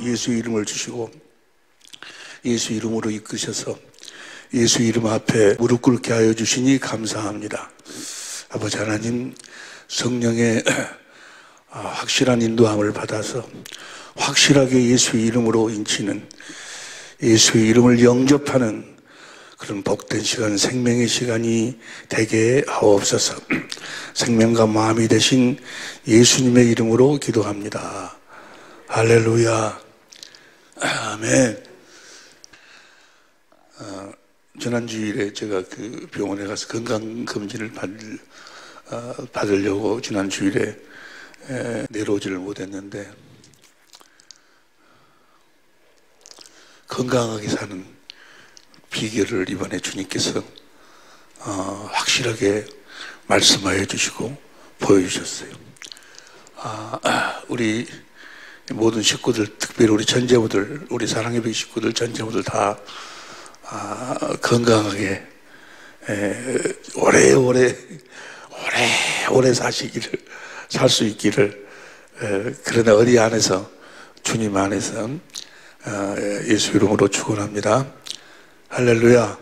예수의 이름을 주시고 예수 이름으로 이끄셔서 예수 이름 앞에 무릎 꿇게 하여 주시니 감사합니다. 아버지 하나님, 성령의 확실한 인도함을 받아서 확실하게 예수의 이름으로 인치는, 예수의 이름을 영접하는 그런 복된 시간, 생명의 시간이 되게 하옵소서. 생명과 마음이 되신 예수님의 이름으로 기도합니다. 할렐루야. 아멘. 지난 주일에 제가 그 병원에 가서 건강검진을 받으려고 지난 주일에 내려오지를 못했는데, 건강하게 사는 비결을 이번에 주님께서 확실하게 말씀하여 주시고 보여주셨어요. 우리 모든 식구들, 특별히 우리 전제부들, 우리 사랑예배 식구들, 전제부들 다 건강하게 오래 살 수 있기를, 그러나 어디 안에서, 주님 안에서 예수 이름으로 축원합니다. 할렐루야.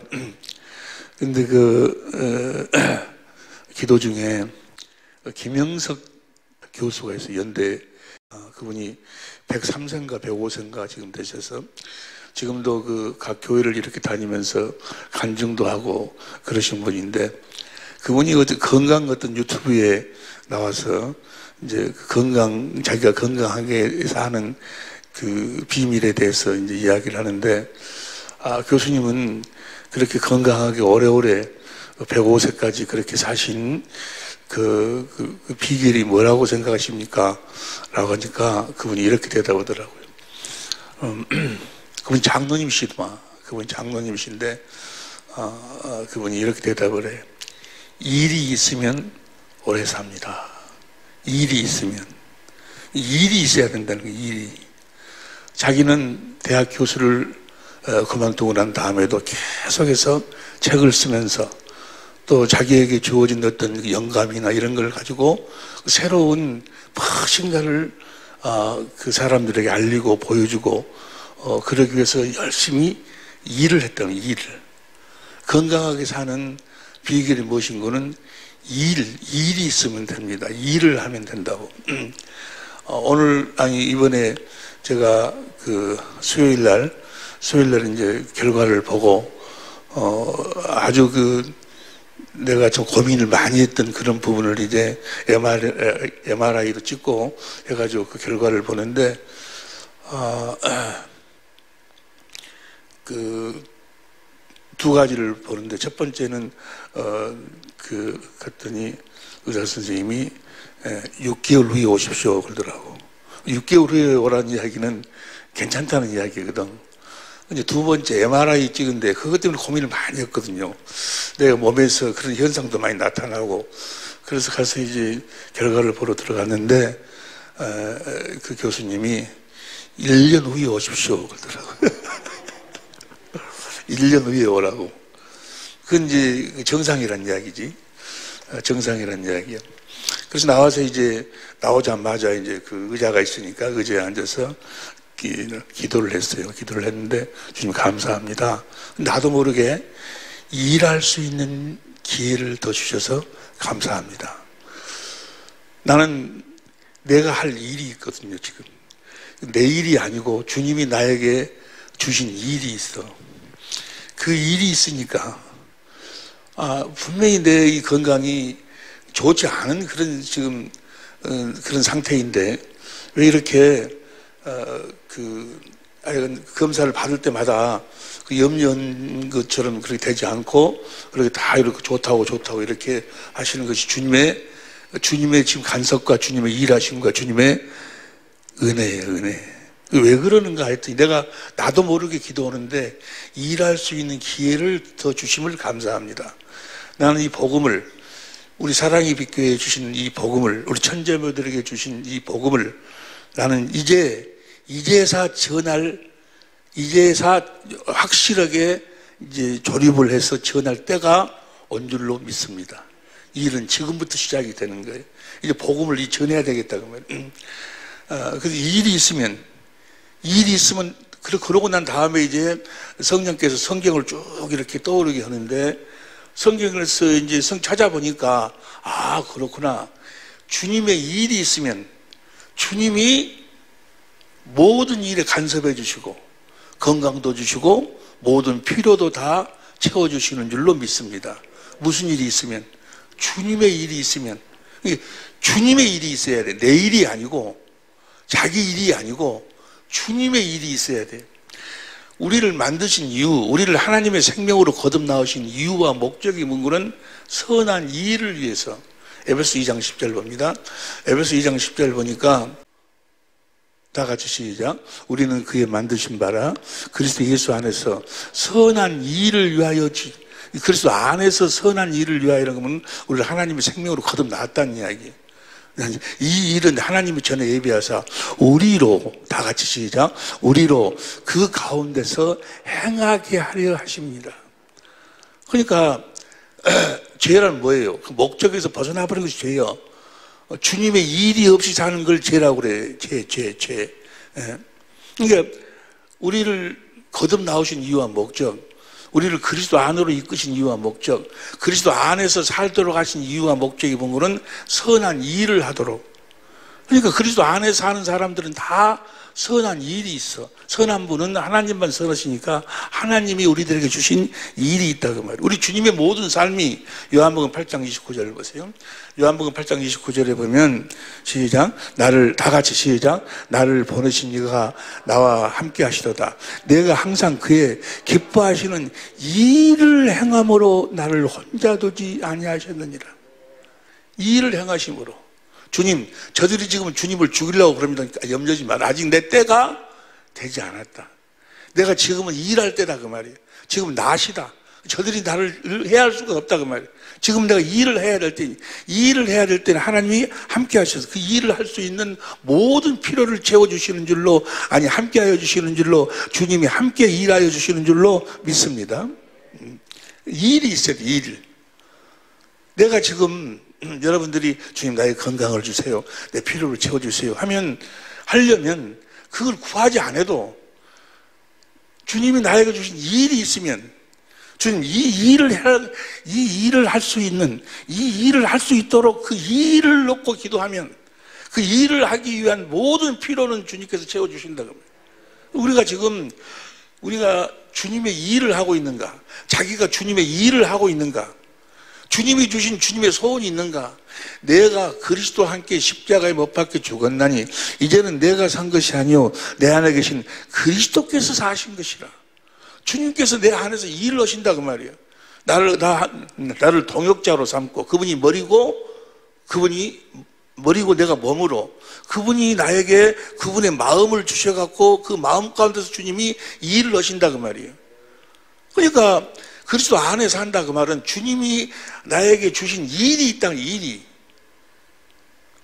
근데 기도 중에 김영석 교수가 있어요. 연대. 그분이 103세인가 105세인가 지금 되셔서 지금도 각 교회를 이렇게 다니면서 간증도 하고 그러신 분인데, 그분이 건강 어떤 유튜브에 나와서 이제 자기가 건강하게 사는 그 비밀에 대해서 이제 이야기를 하는데, 교수님은 그렇게 건강하게 오래오래 105세까지 그렇게 사신 그 비결이 뭐라고 생각하십니까? 라고 하니까 그분이 이렇게 대답하더라고요. 그분이 장로님이시더만. 그분이 장로님이신데, 그분이 이렇게 대답을 해. 일이 있으면 오래 삽니다. 일이 있으면. 일이 있어야 된다는 거예요, 일이. 자기는 대학 교수를 그만두고 난 다음에도 계속해서 책을 쓰면서 또 자기에게 주어진 어떤 영감이나 이런 걸 가지고 새로운 무엇인가를 그 사람들에게 알리고 보여주고 그러기 위해서 열심히 일을 했다는, 일을. 건강하게 사는 비결이 무엇인 거는 일이 있으면 됩니다. 일을 하면 된다고. 이번에 제가 수요일날 이제 결과를 보고, 아주 내가 좀 고민을 많이 했던 그런 부분을 이제 MRI도 찍고 해가지고 그 결과를 보는데, 두 가지를 보는데, 첫 번째는, 그랬더니 의사 선생님이 6개월 후에 오십시오 그러더라고. 6개월 후에 오라는 이야기는 괜찮다는 이야기거든. 이제 두 번째 MRI 찍은데 그것 때문에 고민을 많이 했거든요. 내가 몸에서 그런 현상도 많이 나타나고, 그래서 가서 이제 결과를 보러 들어갔는데, 그 교수님이 1년 후에 오십시오 그러더라고요. 1년 후에 오라고. 그건 이제 정상이란 이야기지. 정상이란 이야기야. 그래서 나오자마자 이제 그 의자가 있으니까 의자에 앉아서 기도를 했어요. 기도를 했는데, 주님 감사합니다. 나도 모르게 일할 수 있는 기회를 더 주셔서 감사합니다. 나는 내가 할 일이 있거든요, 지금. 내 일이 아니고 주님이 나에게 주신 일이 있어. 그 일이 있으니까, 분명히 내 이 건강이 좋지 않은 그런 지금, 그런 상태인데, 왜 이렇게, 검사를 받을 때마다 그 염려한 것처럼 그렇게 되지 않고, 그렇게 다 이렇게 좋다고 이렇게 하시는 것이 주님의 지금 간섭과 주님의 일하심과 주님의 은혜예요, 은혜. 왜 그러는가 했더니, 나도 모르게 기도하는데 일할 수 있는 기회를 더 주심을 감사합니다. 나는 이 복음을, 우리 사랑의 빛교회에 주신 이 복음을, 우리 천재모들에게 주신 이 복음을 나는 이제사 확실하게 이제 조립을 해서 전할 때가 온 줄로 믿습니다. 이 일은 지금부터 시작이 되는 거예요. 이제 복음을 전해야 되겠다 그러면. 그래서 일이 있으면 일이 있으면, 그러고 난 다음에 이제 성령께서 성경을 쭉 이렇게 떠오르게 하는데, 성경에서 이제 찾아보니까, 아, 그렇구나. 주님의 일이 있으면 주님이 모든 일에 간섭해 주시고, 건강도 주시고, 모든 필요도 다 채워주시는 줄로 믿습니다. 무슨 일이 있으면? 주님의 일이 있으면. 주님의 일이 있어야 돼. 내 일이 아니고, 자기 일이 아니고, 주님의 일이 있어야 돼. 우리를 만드신 이유, 우리를 하나님의 생명으로 거듭 나오신 이유와 목적이 뭔가는 선한 일을 위해서. 에베소 2장 10절 봅니다. 에베소 2장 10절 보니까 다 같이 시작. 우리는 그의 만드신 바라 그리스도 예수 안에서 선한 일을 위하여 그리스도 안에서 선한 일을 위하여라는 것은 우리를 하나님의 생명으로 거듭 나왔다는 이야기. 이 일은 하나님이 전에 예비하사 우리로, 다 같이 시작, 우리로 그 가운데서 행하게 하려 하십니다. 그러니까 죄란 뭐예요? 그 목적에서 벗어나 버린 것이 죄예요. 주님의 일이 없이 사는 걸 죄라고 그래. 죄. 그러니까 우리를 거듭 나오신 이유와 목적, 우리를 그리스도 안으로 이끄신 이유와 목적, 그리스도 안에서 살도록 하신 이유와 목적이 본 거는 선한 일을 하도록. 그러니까 그리스도 안에 사는 사람들은 다 선한 일이 있어. 선한 분은 하나님만 선하시니까 하나님이 우리들에게 주신 일이 있다고 말이에요. 우리 주님의 모든 삶이, 요한복음 8장 29절을 보세요. 요한복음 8장 29절에 보면 시작, 다 같이 시작, 나를 보내신 이가 나와 함께 하시도다. 내가 항상 그의 기뻐하시는 일을 행함으로 나를 혼자 두지 아니하셨느니라. 일을 행하심으로. 주님, 저들이 지금 주님을 죽이려고 그럽니다. 염려지 마라. 아직 내 때가 되지 않았다. 내가 지금은 일할 때다 그 말이에요. 지금 낮이다. 저들이 나를 해할 수가 없다 그 말이에요. 지금 내가 일을 해야 될 때, 일을 해야 될 때는 하나님이 함께 하셔서 그 일을 할 수 있는 모든 필요를 채워주시는 줄로, 아니 함께 하여 주시는 줄로, 주님이 함께 일하여 주시는 줄로 믿습니다. 일이 있어야 돼. 일. 내가 지금 여러분들이 주님 나의 건강을 주세요, 내 필요를 채워주세요 하려면 그걸 구하지 않아도 주님이 나에게 주신 일이 있으면, 주님 이 일을 할 수 있는, 이 일을 할 수 있도록 그 일을 놓고 기도하면 그 일을 하기 위한 모든 필요는 주님께서 채워주신다고. 우리가 지금 주님의 일을 하고 있는가? 자기가 주님의 일을 하고 있는가? 주님이 주신 주님의 소원이 있는가? 내가 그리스도와 함께 십자가에 못 박혀 죽었나니 이제는 내가 산 것이 아니요 내 안에 계신 그리스도께서 사신 것이라. 주님께서 내 안에서 일을 하신다 그 말이에요. 나를 동역자로 삼고, 그분이 머리고 내가 몸으로, 그분이 나에게 그분의 마음을 주셔갖고 그 마음 가운데서 주님이 일을 하신다 그 말이에요. 그러니까 그리스도 안에 산다 그 말은 주님이 나에게 주신 일이 있다는, 일이,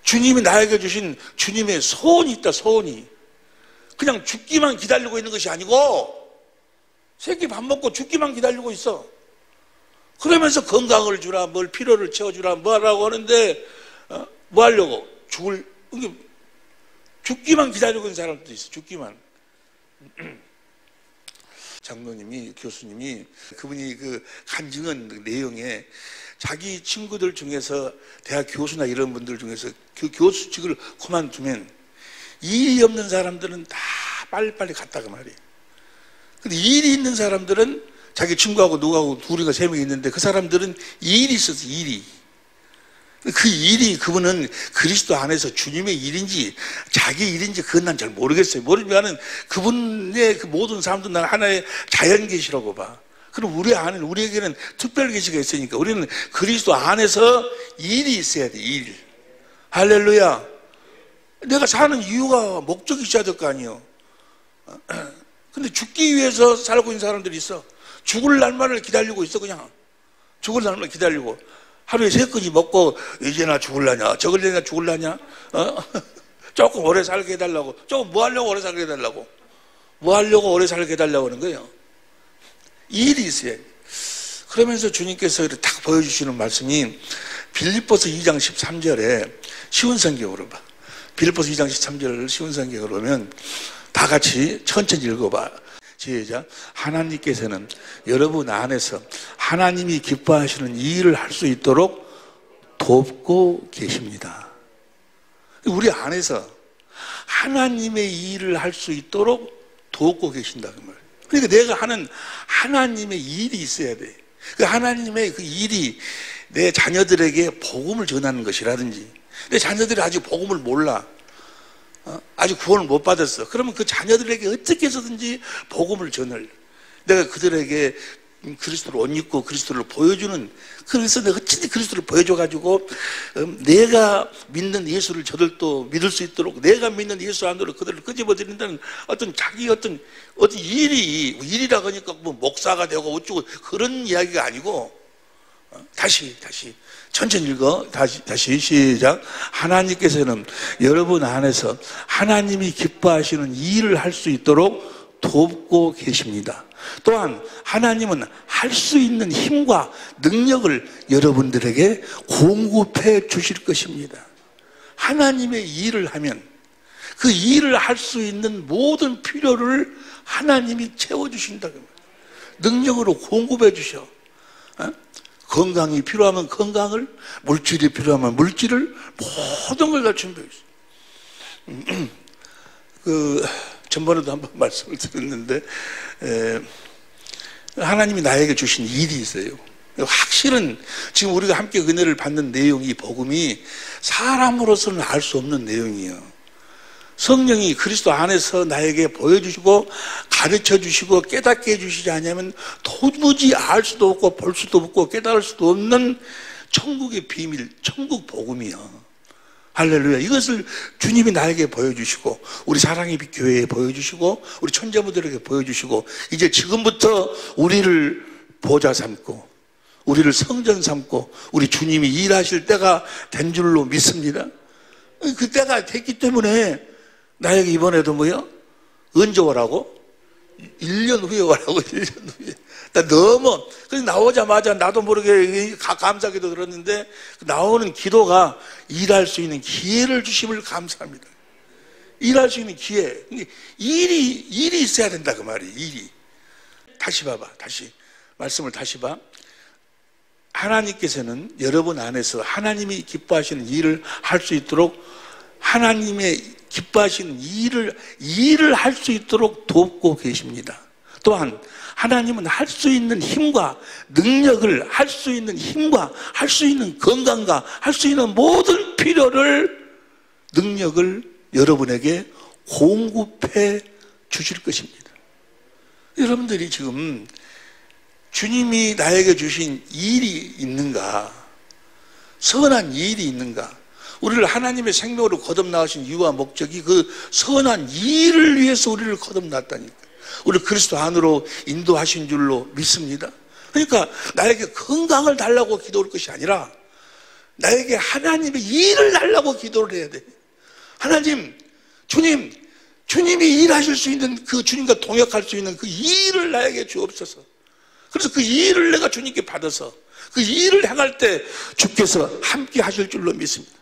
주님이 나에게 주신 주님의 소원이 있다. 소원이 그냥 죽기만 기다리고 있는 것이 아니고, 새끼 밥 먹고 죽기만 기다리고 있어. 그러면서 건강을 주라, 뭘 필요를 채워주라, 뭐 하라고 하는데 뭐 하려고? 죽기만 기다리고 있는 사람도 있어. 죽기만. 장로님이, 교수님이, 그분이 그 간증한 내용에 자기 친구들 중에서, 대학 교수나 이런 분들 중에서 그 교수직을 그만두면 일이 없는 사람들은 다 빨리빨리 갔다고 말이에요. 근데 일이 있는 사람들은, 자기 친구하고 누구하고 둘이가 세 명이 있는데 그 사람들은 일이 있어서, 일이. 그 일이, 그분은 그리스도 안에서 주님의 일인지 자기 일인지 그건 난 잘 모르겠어요. 모르지만은 그분의 그 모든 사람도 난 하나의 자연 계시라고 봐. 그럼 우리에게는 특별 계시가 있으니까 우리는 그리스도 안에서 일이 있어야 돼. 일. 할렐루야. 내가 사는 이유가, 목적이 있어야 될 거 아니에요. 근데 죽기 위해서 살고 있는 사람들이 있어. 죽을 날만을 기다리고 있어. 그냥 죽을 날만 기다리고 하루에 3끼 먹고 이제 나 죽을라냐, 저걸래 나 죽을라냐, 조금 오래 살게 해달라고. 조금 뭐 하려고 오래 살게 해달라고? 뭐 하려고 오래 살게 해달라고 하는 거예요? 일이 있어야 돼. 그러면서 주님께서 딱 보여주시는 말씀이 빌립보서 2장 13절에 쉬운 성경으로 봐. 빌립보서 2장 13절을 쉬운 성경으로 보면 다 같이 천천히 읽어봐. 시작. 하나님께서는 여러분 안에서 하나님이 기뻐하시는 이 일을 할 수 있도록 돕고 계십니다. 우리 안에서 하나님의 이 일을 할 수 있도록 돕고 계신다 그 말. 그러니까 내가 하는 하나님의 일이 있어야 돼. 그 하나님의 그 일이 내 자녀들에게 복음을 전하는 것이라든지, 내 자녀들이 아직 복음을 몰라, 아직 구원을 못 받았어. 그러면 그 자녀들에게 어떻게 해서든지 복음을 전할, 내가 그들에게 그리스도를 옷 입고 그리스도를 보여주는, 그래서 내가 어찌 그리스도를 보여줘가지고 내가 믿는 예수를 저들도 믿을 수 있도록, 내가 믿는 예수 안으로 그들을 끄집어드린다는 어떤 자기 어떤 일이라고 하니까 뭐 목사가 되고 어쩌고 그런 이야기가 아니고, 다시 천천히 읽어. 다시 시작. 하나님께서는 여러분 안에서 하나님이 기뻐하시는 이 일을 할 수 있도록 돕고 계십니다. 또한 하나님은 할 수 있는 힘과 능력을 여러분들에게 공급해 주실 것입니다. 하나님의 일을 하면 그 일을 할 수 있는 모든 필요를 하나님이 채워주신다. 능력으로 공급해 주셔. 건강이 필요하면 건강을, 물질이 필요하면 물질을, 모든 걸 다 준비해 있어요. 전번에도 한번 말씀을 드렸는데, 하나님이 나에게 주신 일이 있어요. 확실은 지금 우리가 함께 은혜를 받는 내용이, 복음이 사람으로서는 알 수 없는 내용이에요. 성령이 그리스도 안에서 나에게 보여주시고 가르쳐 주시고 깨닫게 해주시지 않으면 도무지 알 수도 없고 볼 수도 없고 깨달을 수도 없는 천국의 비밀, 천국 복음이요. 할렐루야. 이것을 주님이 나에게 보여주시고, 우리 사랑의 빛 교회에 보여주시고, 우리 천자부들에게 보여주시고, 이제 지금부터 우리를 보좌 삼고, 우리를 성전 삼고, 우리 주님이 일하실 때가 된 줄로 믿습니다. 그 때가 됐기 때문에 나에게 이번에도 뭐요? 언제 오라고? 1년 후에 오라고. 1년 후에. 나 너무, 그래서 나오자마자 나도 모르게 감사기도 들었는데, 나오는 기도가 일할 수 있는 기회를 주심을 감사합니다. 일할 수 있는 기회. 일이 있어야 된다 그 말이에요. 일이. 다시 봐봐. 말씀을 다시 봐. 하나님께서는 여러분 안에서 하나님이 기뻐하시는 일을 할 수 있도록, 하나님의 기뻐하시는 일을 할 수 있도록 돕고 계십니다. 또한 하나님은 할 수 있는 힘과 능력을, 할 수 있는 힘과 할 수 있는 건강과 할 수 있는 모든 필요를, 능력을 여러분에게 공급해 주실 것입니다. 여러분들이 지금 주님이 나에게 주신 일이 있는가? 선한 일이 있는가? 우리를 하나님의 생명으로 거듭나신 이유와 목적이 그 선한 일을 위해서 우리를 거듭났다니까. 우리 그리스도 안으로 인도하신 줄로 믿습니다. 그러니까 나에게 건강을 달라고 기도할 것이 아니라 나에게 하나님의 일을 달라고 기도를 해야 돼. 하나님, 주님이 일하실 수 있는, 그 주님과 동역할 수 있는 그 일을 나에게 주옵소서. 그래서 그 일을 내가 주님께 받아서 그 일을 행할 때 주께서 함께 하실 줄로 믿습니다.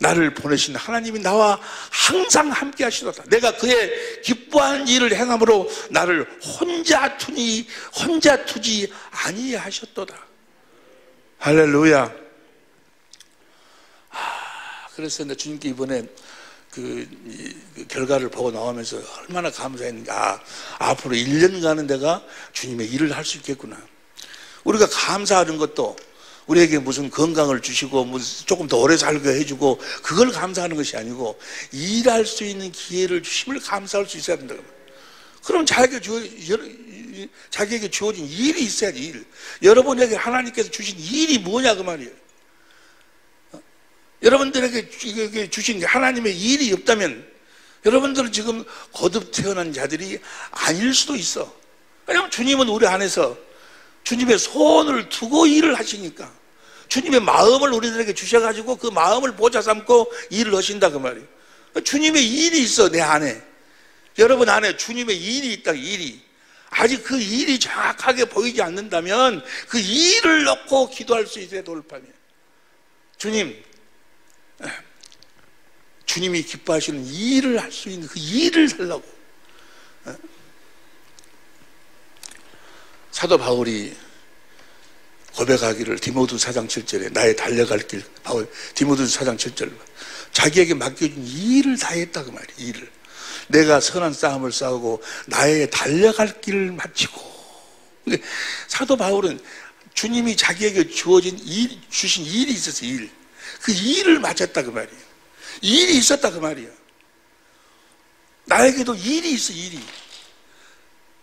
나를 보내신 하나님이 나와 항상 함께 하시도다. 내가 그의 기뻐하는 일을 행함으로 나를 혼자 두지 아니하셨도다. 할렐루야. 그래서 내 주님께 이번에 그 결과를 보고 나오면서 얼마나 감사했는가. 앞으로 1년간은 내가 주님의 일을 할 수 있겠구나. 우리가 감사하는 것도 우리에게 무슨 건강을 주시고 무슨 조금 더 오래 살게 해주고 그걸 감사하는 것이 아니고 일할 수 있는 기회를 주심을 감사할 수 있어야 된다. 그럼 자기에게 주어진 일이 있어야지. 일. 여러분에게 하나님께서 주신 일이 뭐냐 그 말이에요. 여러분들에게 주신 하나님의 일이 없다면 여러분들은 지금 거듭 태어난 자들이 아닐 수도 있어. 왜냐하면 주님은 우리 안에서 주님의 손을 두고 일을 하시니까, 주님의 마음을 우리들에게 주셔가지고 그 마음을 보좌 삼고 일을 하신다 그 말이에요. 주님의 일이 있어 내 안에. 여러분 안에 주님의 일이 있다. 일이 아직 그 일이 정확하게 보이지 않는다면 그 일을 놓고 기도할 수 있어야 돌파면. 주님이 기뻐하시는 일을 할 수 있는 그 일을 살라고. 사도 바울이 고백하기를 디모데 4장 7절에 나의 달려갈 길, 바울 디모데 4장 7절, 자기에게 맡겨준 일을 다 했다 그 말이에요. 일을 내가 선한 싸움을 싸우고 나의 달려갈 길을 마치고. 사도 바울은 주님이 자기에게 주신 일이 있었어. 일. 그 일을 마쳤다 그 말이에요. 일이 있었다 그 말이에요. 나에게도 일이 있어. 일이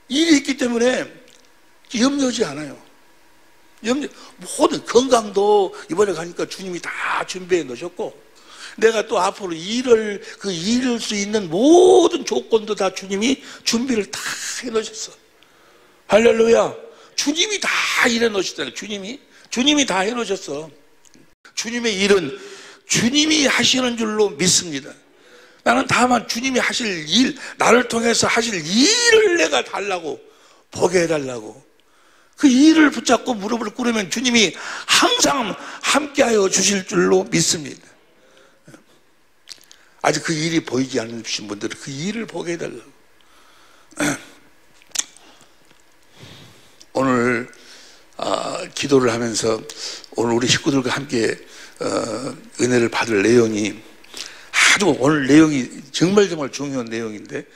있기 때문에 염려하지 않아요. 모든 건강도 이번에 가니까 주님이 다 준비해 놓으셨고, 내가 또 앞으로 이룰 수 있는 모든 조건도 다 주님이 준비를 다 해 놓으셨어. 할렐루야. 주님이 다 일해 놓으셨잖아요. 주님이 다 해 놓으셨어. 주님의 일은 주님이 하시는 줄로 믿습니다. 나는 다만 주님이 하실 일, 나를 통해서 하실 일을 내가 달라고, 보게 해달라고. 그 일을 붙잡고 무릎을 꿇으면 주님이 항상 함께하여 주실 줄로 믿습니다. 아직 그 일이 보이지 않으신 분들은 그 일을 보게 해달라고. 오늘 기도를 하면서 오늘 우리 식구들과 함께 은혜를 받을 내용이 오늘 내용이 정말 중요한 내용인데,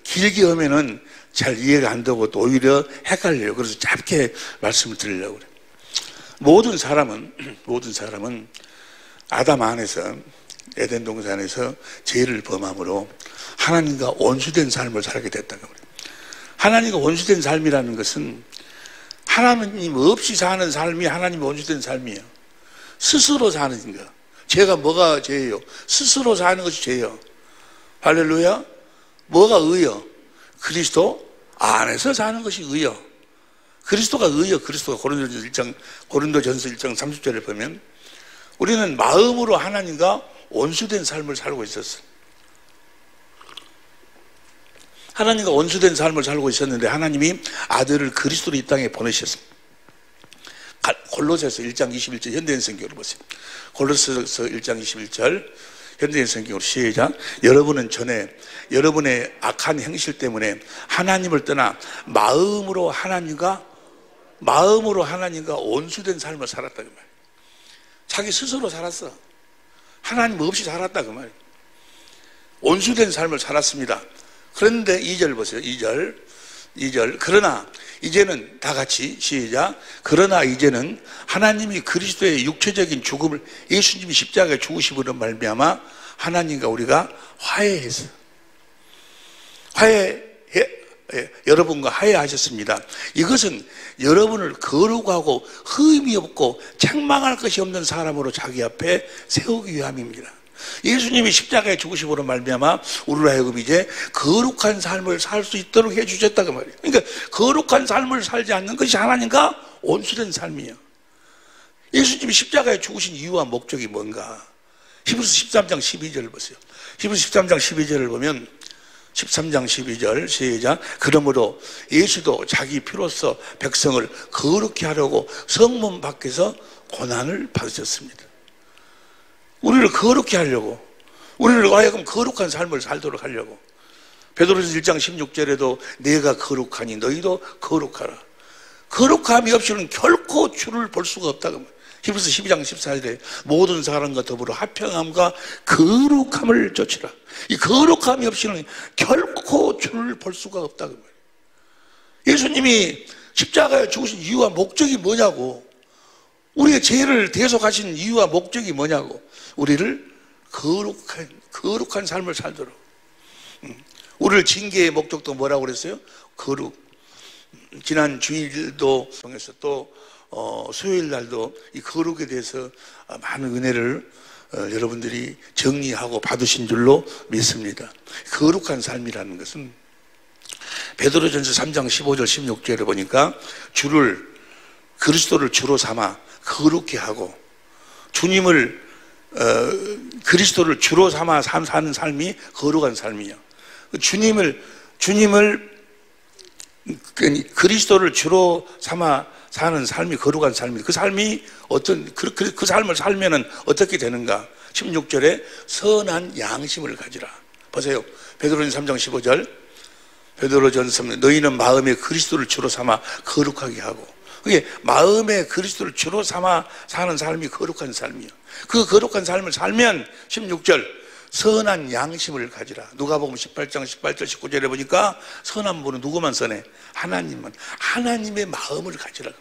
길게 하면은 잘 이해가 안 되고 또 오히려 헷갈려요. 그래서 짧게 말씀을 드리려고 그래요. 모든 사람은 아담 안에서, 에덴 동산에서 죄를 범함으로 하나님과 원수된 삶을 살게 됐다고 그래요. 하나님과 원수된 삶이라는 것은 하나님 없이 사는 삶이 하나님 원수된 삶이에요. 스스로 사는 거. 죄가 뭐가 죄예요? 스스로 사는 것이 죄예요. 할렐루야. 뭐가 의요? 그리스도 안에서 사는 것이 의요. 그리스도가 의요. 그리스도가 고린도전서 1장 30절을 보면 우리는 마음으로 하나님과 원수된 삶을 살고 있었어요. 하나님과 원수된 삶을 살고 있었는데 하나님이 아들을 그리스도로 이 땅에 보내셨습니다. 골로새서 1장 21절 현대인 성경으로 보세요. 골로새서 1장 21절 현대인 성경으로 시작. 여러분은 전에 여러분의 악한 행실 때문에 하나님을 떠나 마음으로 하나님과 원수된 삶을 살았다 그 말이에요. 자기 스스로 살았어. 하나님 없이 살았다 그 말이에요. 원수된 삶을 살았습니다. 그런데 2절 보세요. 2절. 그러나 이제는 다 같이 시작. 그러나 이제는 하나님이 그리스도의 육체적인 죽음을 예수님이 십자가에 죽으심으로 말미암아 하나님과 우리가 화해했어. 여러분과 화해하셨습니다. 이것은 여러분을 거룩하고 흠이 없고 책망할 것이 없는 사람으로 자기 앞에 세우기 위함입니다. 예수님이 십자가에 죽으심으로 말미암아 우리로 하여금 이제 거룩한 삶을 살 수 있도록 해주셨다고 말이에요. 그러니까 거룩한 삶을 살지 않는 것이 하나님과 원수된 삶이에요. 예수님이 십자가에 죽으신 이유와 목적이 뭔가? 히브리서 13장 12절을 보세요. 히브리서 13장 12절을 보면 13장 12절 시작. 그러므로 예수도 자기 피로써 백성을 거룩히 하려고 성문 밖에서 고난을 받으셨습니다. 우리를 거룩히 하려고, 우리를 하여금 거룩한 삶을 살도록 하려고. 베드로전서 1장 16절에도 내가 거룩하니 너희도 거룩하라. 거룩함이 없이는 결코 주를 볼 수가 없다고. 히브리서 12장 14절에 모든 사람과 더불어 화평함과 거룩함을 좇으라. 이 거룩함이 없이는 결코 주를 볼 수가 없다고. 예수님이 십자가에 죽으신 이유와 목적이 뭐냐고. 우리의 죄를 대속하신 이유와 목적이 뭐냐고. 우리를 거룩한 삶을 살도록. 우리를 징계의 목적도 뭐라고 그랬어요? 거룩. 지난 주일도 통해서 또 수요일 날도 이 거룩에 대해서 많은 은혜를 여러분들이 정리하고 받으신 줄로 믿습니다. 거룩한 삶이라는 것은 베드로전서 3장 15절 16절에 보니까 그리스도를 주로 삼아 거룩히 하고 주님을 그리스도를 주로 삼아 사는 삶이 거룩한 삶이에요. 그리스도를 주로 삼아 사는 삶이 거룩한 삶이에요. 그 삶이 그 삶을 살면은 어떻게 되는가? 16절에 선한 양심을 가지라. 보세요. 베드로전서 3장 15절. 베드로전서 너희는 마음에 그리스도를 주로 삼아 거룩하게 하고, 그게 마음에 그리스도를 주로 삼아 사는 삶이 거룩한 삶이에요. 그 거룩한 삶을 살면 16절 선한 양심을 가지라. 누가복음 18장 18절 19절에 보니까 선한 분은 누구만 선해? 하나님만. 하나님의 마음을 가지라.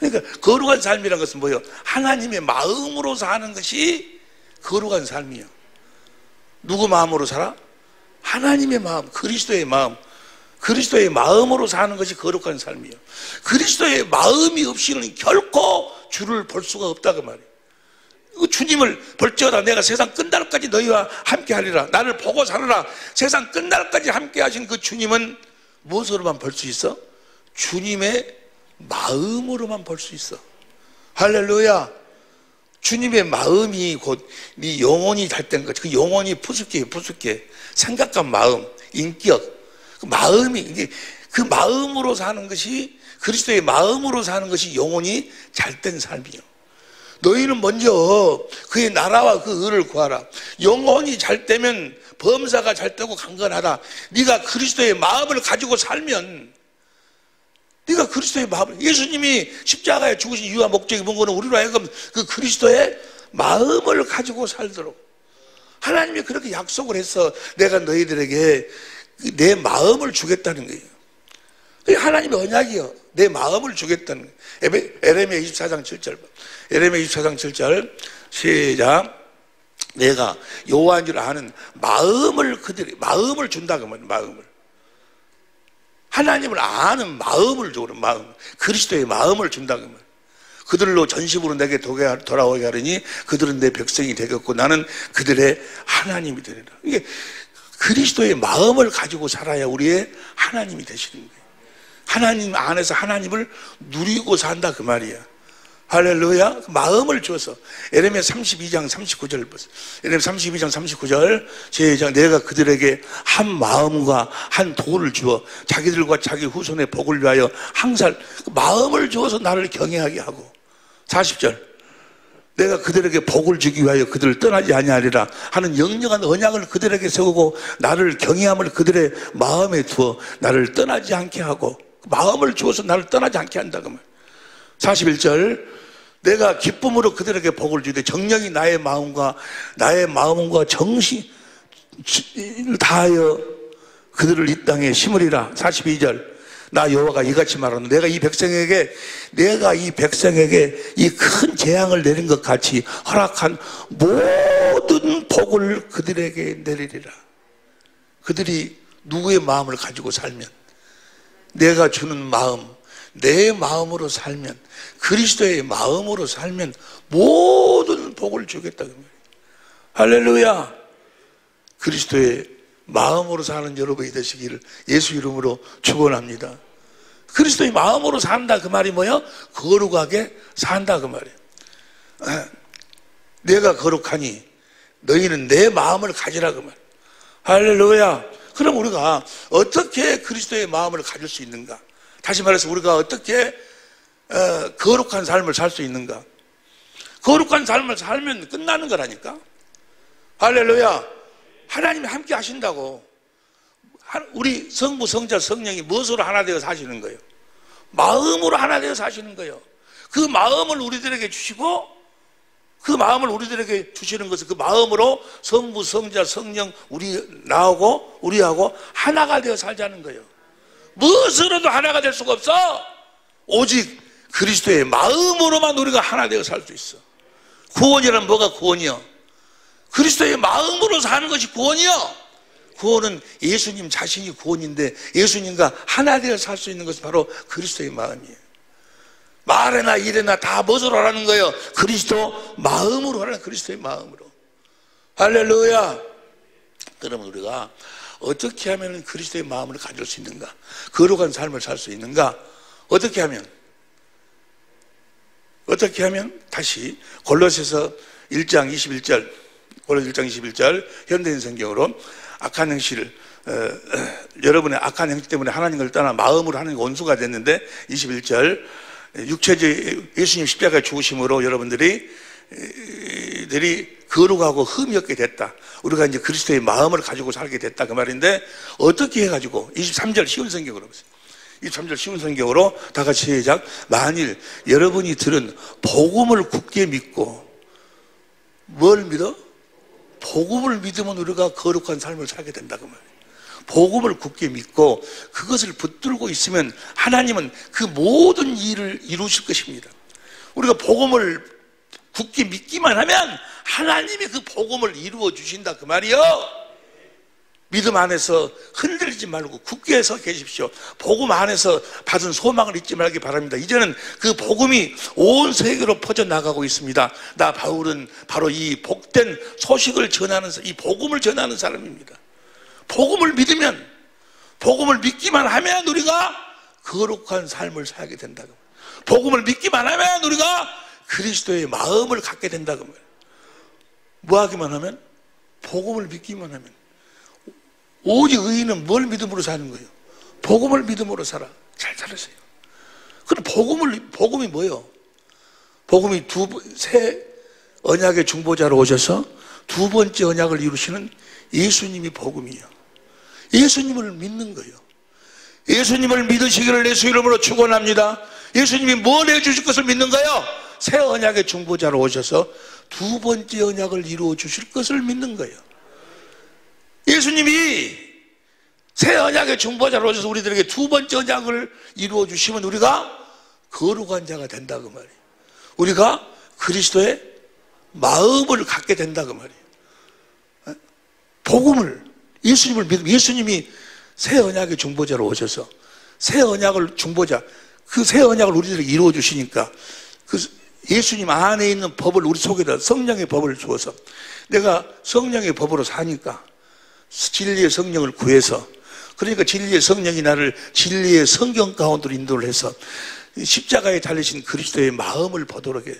그러니까 거룩한 삶이라는 것은 뭐예요? 하나님의 마음으로 사는 것이 거룩한 삶이에요. 누구 마음으로 살아? 하나님의 마음, 그리스도의 마음. 그리스도의 마음으로 사는 것이 거룩한 삶이에요. 그리스도의 마음이 없이는 결코 주를 볼 수가 없다 그 말이에요. 주님을 볼지어다 내가 세상 끝날까지 너희와 함께 하리라. 나를 보고 살아라. 세상 끝날까지 함께 하신 그 주님은 무엇으로만 볼 수 있어? 주님의 마음으로만 볼 수 있어. 할렐루야. 주님의 마음이 곧 네 영혼이 잘 된 거지. 그 영혼이 부숙해. 생각과 마음, 인격, 그 마음이, 그 마음으로 사는 것이, 그리스도의 마음으로 사는 것이 영혼이 잘된 삶이요. 너희는 먼저 그의 나라와 그 의를 구하라. 영혼이 잘 되면 범사가 잘 되고 강건하다. 네가 그리스도의 마음을 가지고 살면, 네가 그리스도의 마음을, 예수님이 십자가에 죽으신 이유와 목적이 뭔가는 우리로 하여금 그 그리스도의 마음을 가지고 살도록 하나님이 그렇게 약속을 해서 내가 너희들에게 내 마음을 주겠다는 거예요. 그게 하나님의 언약이요. 내 마음을 주겠다는 거예요. 에레미야 24장 7절. 에레미야 24장 7절 시작. 내가 여호와인 줄 아는 마음을 마음을 준다 그 말이에요. 마음을. 하나님을 아는 마음을 줘. 마음. 그리스도의 마음을 준다 그 말이에요. 그들로 전심으로 내게 돌아오게 하리니 그들은 내 백성이 되겠고 나는 그들의 하나님이 되리라. 이게 그리스도의 마음을 가지고 살아야 우리의 하나님이 되시는 거예요. 하나님 안에서 하나님을 누리고 산다 그 말이야. 할렐루야. 마음을 줘서 에레미야 32장 39절 보세요. 에레미야 32장 39절 시작. 내가 그들에게 한 마음과 한 도를 주어 자기들과 자기 후손의 복을 위하여 항상 마음을 주어서 나를 경외하게 하고 40절 내가 그들에게 복을 주기 위하여 그들을 떠나지 아니하리라 하는 영영한 언약을 그들에게 세우고 나를 경외함을 그들의 마음에 두어 나를 떠나지 않게 하고 마음을 주어서 나를 떠나지 않게 한다 그 말. 41절 내가 기쁨으로 그들에게 복을 주되 정령이 나의 마음과 정신을 다하여 그들을 이 땅에 심으리라. 42절 나 여호와가 이같이 말하노 내가 이 백성에게 이 큰 재앙을 내린 것 같이 허락한 모든 복을 그들에게 내리리라. 그들이 누구의 마음을 가지고 살면, 내가 주는 마음, 내 마음으로 살면, 그리스도의 마음으로 살면 모든 복을 주겠다 그 말이에요. 할렐루야. 그리스도의 마음으로 사는 여러분이 되시기를 예수 이름으로 축원합니다. 그리스도의 마음으로 산다 그 말이 뭐야? 거룩하게 산다 그 말이에요. 내가 거룩하니 너희는 내 마음을 가지라 그 말이에요. 할렐루야. 그럼 우리가 어떻게 그리스도의 마음을 가질 수 있는가? 다시 말해서 우리가 어떻게 거룩한 삶을 살 수 있는가? 거룩한 삶을 살면 끝나는 거라니까. 할렐루야. 하나님이 함께 하신다고. 우리 성부, 성자, 성령이 무엇으로 하나 되어 사시는 거예요? 마음으로 하나 되어 사시는 거예요. 그 마음을 우리들에게 주시고, 그 마음을 우리들에게 주시는 것은 그 마음으로 성부, 성자, 성령, 우리하고 하나가 되어 살자는 거예요. 무엇으로도 하나가 될 수가 없어. 오직 그리스도의 마음으로만 우리가 하나 되어 살 수 있어. 구원이란 뭐가 구원이요? 그리스도의 마음으로 사는 것이 구원이요. 구원은 예수님 자신이 구원인데 예수님과 하나 되어 살 수 있는 것이 바로 그리스도의 마음이에요. 말에나 일에나 다 무엇으로 하라는 거예요? 그리스도 마음으로 하라는, 그리스도의 마음으로. 할렐루야. 그러면 우리가 어떻게 하면 그리스도의 마음을 가질 수 있는가? 거룩한 삶을 살 수 있는가? 어떻게 하면 다시 골로새서 1장 21절 골로새 1장 21절 현대인 성경으로 악한 행실을 여러분의 악한 행실 때문에 하나님을 떠나 마음으로 하나님과 원수가 됐는데 21절 예수님 십자가에 죽으심으로 여러분들이 거룩하고 흠이 없게 됐다. 우리가 이제 그리스도의 마음을 가지고 살게 됐다 그 말인데, 어떻게 해가지고 23절 쉬운 성경으로 보세요. 23절 쉬운 성경으로 다 같이 시작. 만일 여러분이 들은 복음을 굳게 믿고, 뭘 믿어? 복음을 믿으면 우리가 거룩한 삶을 살게 된다 그 말이에요. 복음을 굳게 믿고 그것을 붙들고 있으면 하나님은 그 모든 일을 이루실 것입니다. 우리가 복음을 굳게 믿기만 하면 하나님이 그 복음을 이루어 주신다 그 말이요. 믿음 안에서 흔들리지 말고 굳게 서 계십시오. 복음 안에서 받은 소망을 잊지 말기 바랍니다. 이제는 그 복음이 온 세계로 퍼져나가고 있습니다. 나 바울은 바로 이 복된 소식을 전하는, 이 복음을 전하는 사람입니다. 복음을 믿으면, 복음을 믿기만 하면 우리가 거룩한 삶을 살게 된다고. 복음을 믿기만 하면 우리가 그리스도의 마음을 갖게 된다고 말이에요. 뭐 하기만 하면? 복음을 믿기만 하면. 오직 의인은 뭘 믿음으로 사는 거예요? 복음을 믿음으로 살아. 잘 살으세요. 그럼 복음이 뭐예요? 복음이 새 언약의 중보자로 오셔서 두 번째 언약을 이루시는 예수님이 복음이에요. 예수님을 믿는 거예요. 예수님을 믿으시기를 예수 이름으로 축원합니다. 예수님이 뭘 해주실 것을 믿는 거예요? 새 언약의 중보자로 오셔서 두 번째 언약을 이루어 주실 것을 믿는 거예요. 예수님이 새 언약의 중보자로 오셔서 우리들에게 두 번째 언약을 이루어 주시면 우리가 거룩한 자가 된다 그 말이에요. 우리가 그리스도의 마음을 갖게 된다 그 말이에요. 복음을, 예수님을 믿으면, 예수님이 새 언약의 중보자로 오셔서 새 언약을 중보자, 그 새 언약을 우리들에게 이루어 주시니까 그 예수님 안에 있는 법을 우리 속에다 성령의 법을 주어서 내가 성령의 법으로 사니까 진리의 성령을 구해서, 그러니까 진리의 성령이 나를 진리의 성경 가운데로 인도를 해서 십자가에 달리신 그리스도의 마음을 보도록 해,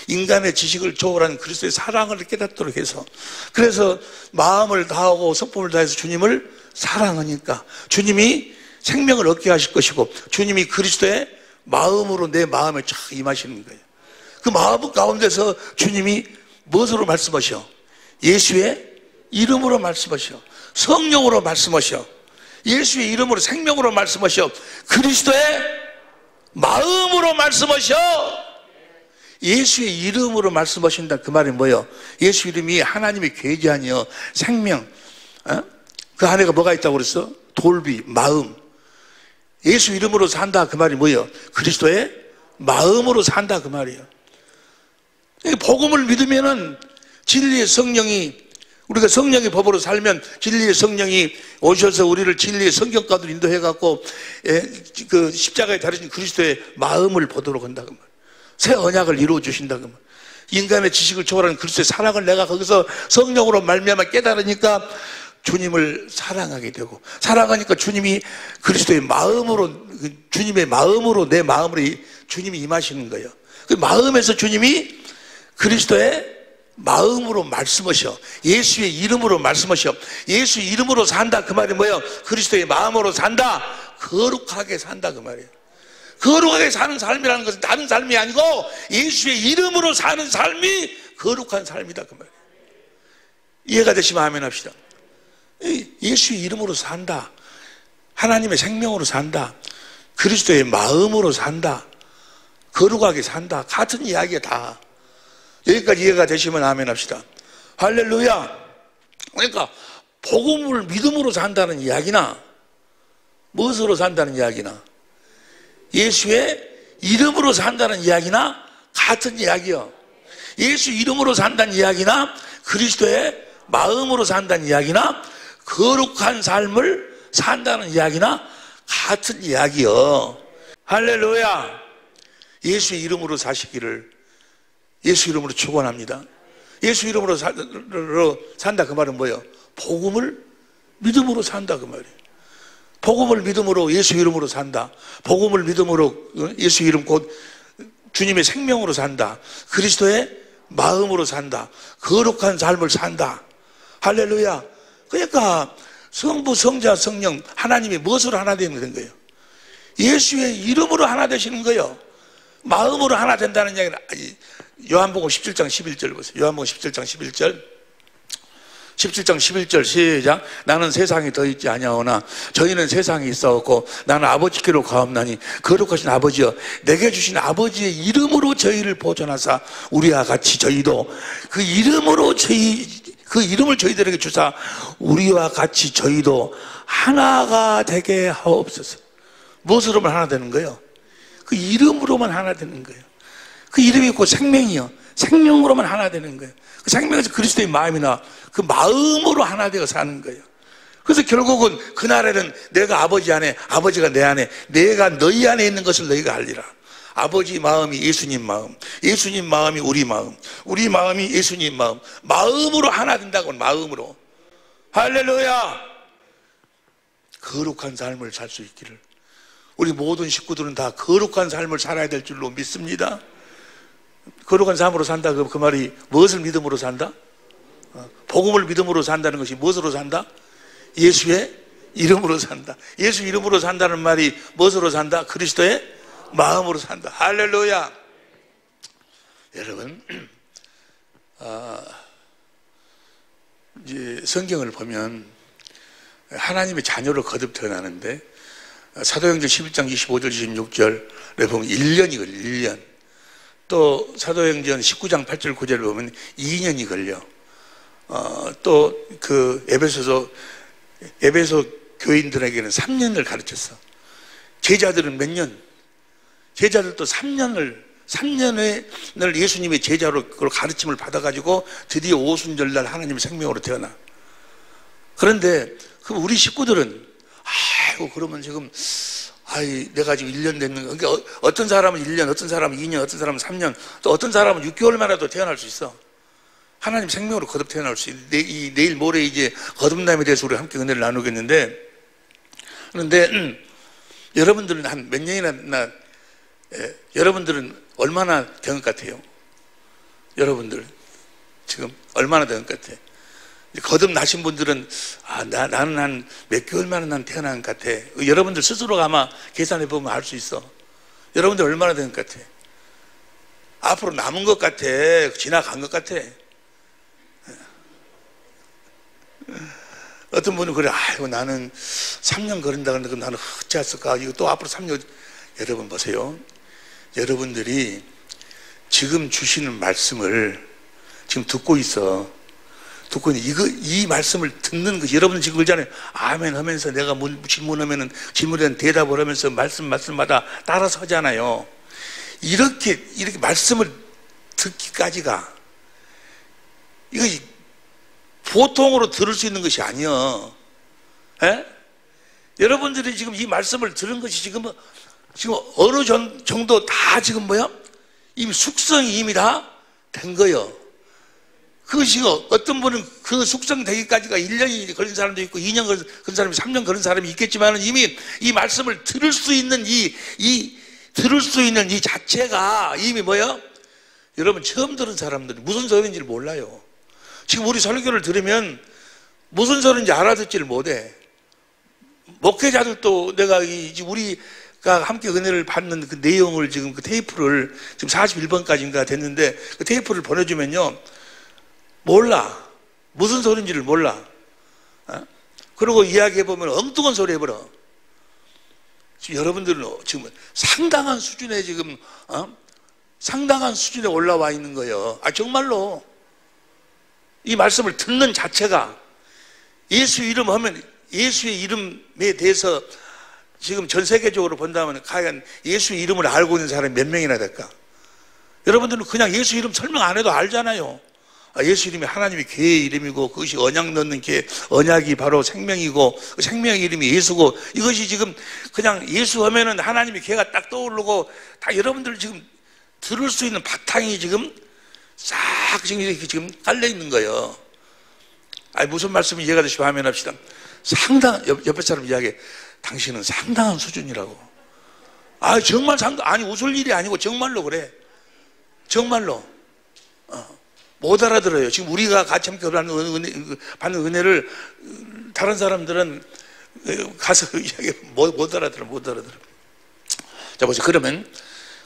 인간의 지식을 초월한 그리스도의 사랑을 깨닫도록 해서, 그래서 마음을 다하고 성품을 다해서 주님을 사랑하니까 주님이 생명을 얻게 하실 것이고, 주님이 그리스도의 마음으로 내 마음에 쫙 임하시는 거예요. 그 마음 가운데서 주님이 무엇으로 말씀하셔? 예수의 이름으로 말씀하셔. 성령으로 말씀하셔. 예수의 이름으로, 생명으로 말씀하셔. 그리스도의 마음으로 말씀하셔. 예수의 이름으로 말씀하신다 그 말이 뭐예요? 예수 이름이 하나님의 계좌니요, 생명, 그 안에가 뭐가 있다고 그랬어? 돌비, 마음. 예수 이름으로 산다 그 말이 뭐예요? 그리스도의 마음으로 산다 그 말이에요. 복음을 믿으면은 진리의 성령이, 우리가 성령의 법으로 살면 진리의 성령이 오셔서 우리를 진리의 성경 가운데로 인도해갖고 그 십자가에 달리신 그리스도의 마음을 보도록 한다고 말. 새 언약을 이루어 주신다고 말. 인간의 지식을 초월하는 그리스도의 사랑을 내가 거기서 성령으로 말미암아 깨달으니까 주님을 사랑하게 되고, 사랑하니까 주님이 그리스도의 마음으로, 주님의 마음으로, 내 마음으로 주님이 임하시는 거예요. 그 마음에서 주님이 그리스도의 마음으로 말씀하셔. 예수의 이름으로 말씀하셔. 예수 이름으로 산다 그 말이 뭐예요? 그리스도의 마음으로 산다. 거룩하게 산다 그 말이에요. 거룩하게 사는 삶이라는 것은 다른 삶이 아니고 예수의 이름으로 사는 삶이 거룩한 삶이다 그 말이에요. 이해가 되시면 아멘 합시다. 예수의 이름으로 산다. 하나님의 생명으로 산다. 그리스도의 마음으로 산다. 거룩하게 산다. 같은 이야기가 다. 여기까지 이해가 되시면 아멘 합시다. 할렐루야. 그러니까 복음을 믿음으로 산다는 이야기나 무엇으로 산다는 이야기나 예수의 이름으로 산다는 이야기나 같은 이야기요. 예수 이름으로 산다는 이야기나 그리스도의 마음으로 산다는 이야기나 거룩한 삶을 산다는 이야기나 같은 이야기요. 할렐루야. 예수의 이름으로 사시기를 예수 이름으로 축원합니다. 예수 이름으로 산다 그 말은 뭐예요? 복음을 믿음으로 산다 그 말이에요. 복음을 믿음으로 예수 이름으로 산다. 복음을 믿음으로 예수 이름 곧 주님의 생명으로 산다. 그리스도의 마음으로 산다. 거룩한 삶을 산다. 할렐루야. 그러니까 성부, 성자, 성령 하나님이 무엇으로 하나 되는 거예요? 예수의 이름으로 하나 되시는 거예요. 마음으로 하나 된다는 얘기는, 요한복음 17장 11절 보세요. 요한복음 17장 11절. 17장 11절 시작. 나는 세상에 더 있지 아니하오나 저희는 세상에 있사옵고 나는 아버지께로 가옵나니 거룩하신 아버지여 내게 주신 아버지의 이름으로 저희를 보존하사 우리와 같이 저희도 그 이름을 저희들에게 주사 우리와 같이 저희도 하나가 되게 하옵소서. 무엇으로만 하나 되는 거예요? 그 이름으로만 하나 되는 거예요. 그 이름이 곧 생명이요. 생명으로만 하나 되는 거예요. 그 생명에서 그리스도의 마음이나 그 마음으로 하나 되어 사는 거예요. 그래서 결국은 그날에는 내가 아버지 안에, 아버지가 내 안에, 내가 너희 안에 있는 것을 너희가 알리라. 아버지 마음이 예수님 마음, 예수님 마음이 우리 마음, 우리 마음이 예수님 마음, 마음으로 하나 된다고. 마음으로. 할렐루야. 거룩한 삶을 살 수 있기를 우리 모든 식구들은 다 거룩한 삶을 살아야 될 줄로 믿습니다. 거룩한 삶으로 산다, 그 말이 무엇을 믿음으로 산다? 복음을 믿음으로 산다는 것이 무엇으로 산다? 예수의 이름으로 산다. 예수 이름으로 산다는 말이 무엇으로 산다? 그리스도의 마음으로 산다. 할렐루야. 여러분, 이제 성경을 보면 하나님의 자녀로 거듭 태어나는데 사도행전 11장 25절 26절에 보면 1년이 걸려. 1년. 또 사도행전 19장 8절 9절을 보면 2년이 걸려. 또 그 에베소 교인들에게는 3년을 가르쳤어. 제자들은 몇 년? 제자들도 3년을 예수님의 제자로 그걸 가르침을 받아가지고 드디어 오순절날 하나님의 생명으로 태어나. 그런데 그럼 우리 식구들은 아이고 그러면 지금 내가 지금 1년 됐는 거. 그러니까 어떤 사람은 1년, 어떤 사람은 2년, 어떤 사람은 3년, 또 어떤 사람은 6개월 만에도 태어날 수 있어. 하나님 생명으로 거듭 태어날 수 있어. 내일 모레 이제 거듭남에 대해서 우리 함께 은혜를 나누겠는데, 그런데 여러분들은 한 몇 년이나 여러분들은 얼마나 된 것 같아요? 여러분들 지금 얼마나 된 것 같아? 거듭 나신 분들은 나는 한 몇 개월 만에 난 태어난 것 같아. 여러분들 스스로가 아마 계산해 보면 알 수 있어. 여러분들 얼마나 된 것 같아? 앞으로 남은 것 같아? 지나간 것 같아? 어떤 분은 그래, 아이고 나는 3년 걸린다 그러는데 나는 어찌했을까? 이거 또 앞으로 3년. 여러분 보세요. 여러분들이 지금 주시는 말씀을 지금 듣고 있어. 듣고 있는 이 말씀을 듣는 것. 여러분 지금 그러잖아요. 아멘 하면서 내가 질문하면은 질문에 대한 대답을 하면서 말씀마다 따라서 하잖아요. 이렇게 말씀을 듣기까지가 이거 보통으로 들을 수 있는 것이 아니요. 여러분들이 지금 이 말씀을 들은 것이 지금 어느 정도 다 지금 이미 숙성이 이미 다 된 거예요. 그것이 어떤 분은 그 숙성되기까지가 1년이 걸린 사람도 있고 2년 걸린 사람이 3년 걸린 사람이 있겠지만 이미 이 말씀을 들을 수 있는 들을 수 있는 이 자체가 이미 여러분 처음 들은 사람들이 무슨 소리인지를 몰라요. 지금 우리 설교를 들으면 무슨 소리인지 알아듣지를 못해. 목회자들도 내가 우리가 함께 은혜를 받는 그 내용을 지금 그 테이프를 지금 41번까지인가 됐는데 그 테이프를 보내주면요. 몰라. 무슨 소리인지를 몰라. 그러고 이야기해보면 엉뚱한 소리 해버려. 지금 여러분들은 지금 상당한 수준에 상당한 수준에 올라와 있는 거예요. 정말로. 이 말씀을 듣는 자체가 예수 이름 하면 예수의 이름에 대해서 지금 전 세계적으로 본다면 과연 예수 이름을 알고 있는 사람이 몇 명이나 될까? 여러분들은 그냥 예수 이름 설명 안 해도 알잖아요. 예수 이름이 하나님의 개의 이름이고 그것이 언약 넣는 개, 언약이 바로 생명이고 그 생명의 이름이 예수고 이것이 지금 그냥 예수 하면은 하나님의 개가 딱 떠오르고 다 여러분들 지금 들을 수 있는 바탕이 지금 싹 지금 이렇게 지금 깔려 있는 거예요. 무슨 말씀이 이해가 되시면 하면 합시다. 옆에 사람 이야기해. 당신은 상당한 수준이라고. 정말 웃을 일이 아니고 정말로 그래. 정말로. 못 알아들어요. 지금 우리가 같이 함께 받는 은혜를 다른 사람들은 가서 이야기 못 알아들어. 자, 보세요. 그러면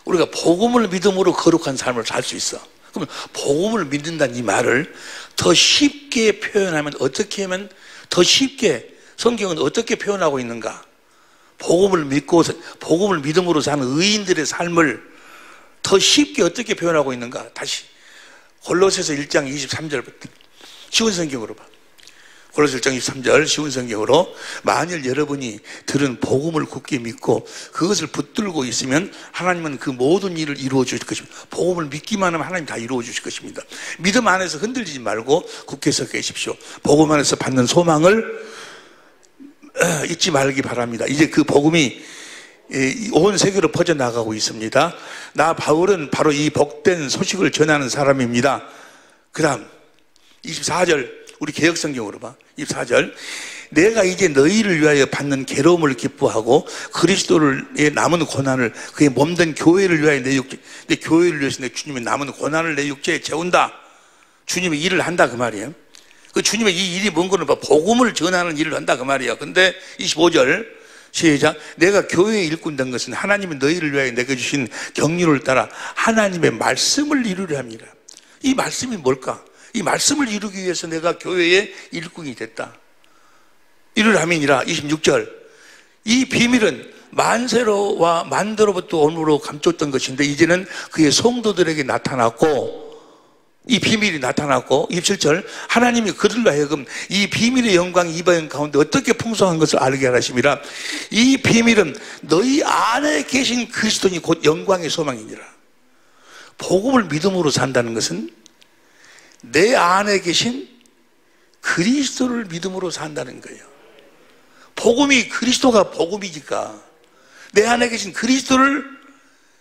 우리가 복음을 믿음으로 거룩한 삶을 살 수 있어. 그러면 복음을 믿는다는 이 말을 더 쉽게 표현하면, 어떻게 하면 더 쉽게, 성경은 어떻게 표현하고 있는가? 복음을 믿고, 복음을 믿음으로 사는 의인들의 삶을 더 쉽게 어떻게 표현하고 있는가? 다시 골로새서 1장 23절부터 쉬운 성경으로 봐. 골로새 1장 23절 쉬운 성경으로, 만일 여러분이 들은 복음을 굳게 믿고 그것을 붙들고 있으면 하나님은 그 모든 일을 이루어 주실 것입니다. 복음을 믿기만 하면 하나님 다 이루어 주실 것입니다. 믿음 안에서 흔들리지 말고 굳게 서 계십시오. 복음 안에서 받는 소망을 잊지 말기 바랍니다. 이제 그 복음이 온 세계로 퍼져나가고 있습니다. 나 바울은 바로 이 복된 소식을 전하는 사람입니다. 그 다음 24절, 우리 개역성경으로 봐. 24절, 내가 이제 너희를 위하여 받는 괴로움을 기뻐하고 그리스도의 남은 고난을, 그의 몸된 교회를 위하여 내 육체, 내 교회를 위해서 내 주님의 남은 고난을 내 육체에 채운다. 주님의 일을 한다 그 말이에요. 그 주님의 이 일이 뭔 거는 봐. 복음을 전하는 일을 한다 그 말이야. 근데 25절 시작, 내가 교회의 일꾼 된 것은 하나님이 너희를 위하여 내게 주신 경륜을 따라 하나님의 말씀을 이루려 합니다. 이 말씀이 뭘까? 이 말씀을 이루기 위해서 내가 교회의 일꾼이 됐다. 이를 함이니라. 26절, 이 비밀은 만세로와 만대로부터 오므로 감췄던 것인데 이제는 그의 성도들에게 나타났고, 이 비밀이 나타났고, 27절, 하나님이 그들로 하여금 이 비밀의 영광이 이방 가운데 어떻게 풍성한 것을 알게 하심이라. 이 비밀은 너희 안에 계신 그리스도니 곧 영광의 소망이니라. 복음을 믿음으로 산다는 것은 내 안에 계신 그리스도를 믿음으로 산다는 거예요. 복음이, 그리스도가 복음이니까 내 안에 계신 그리스도를,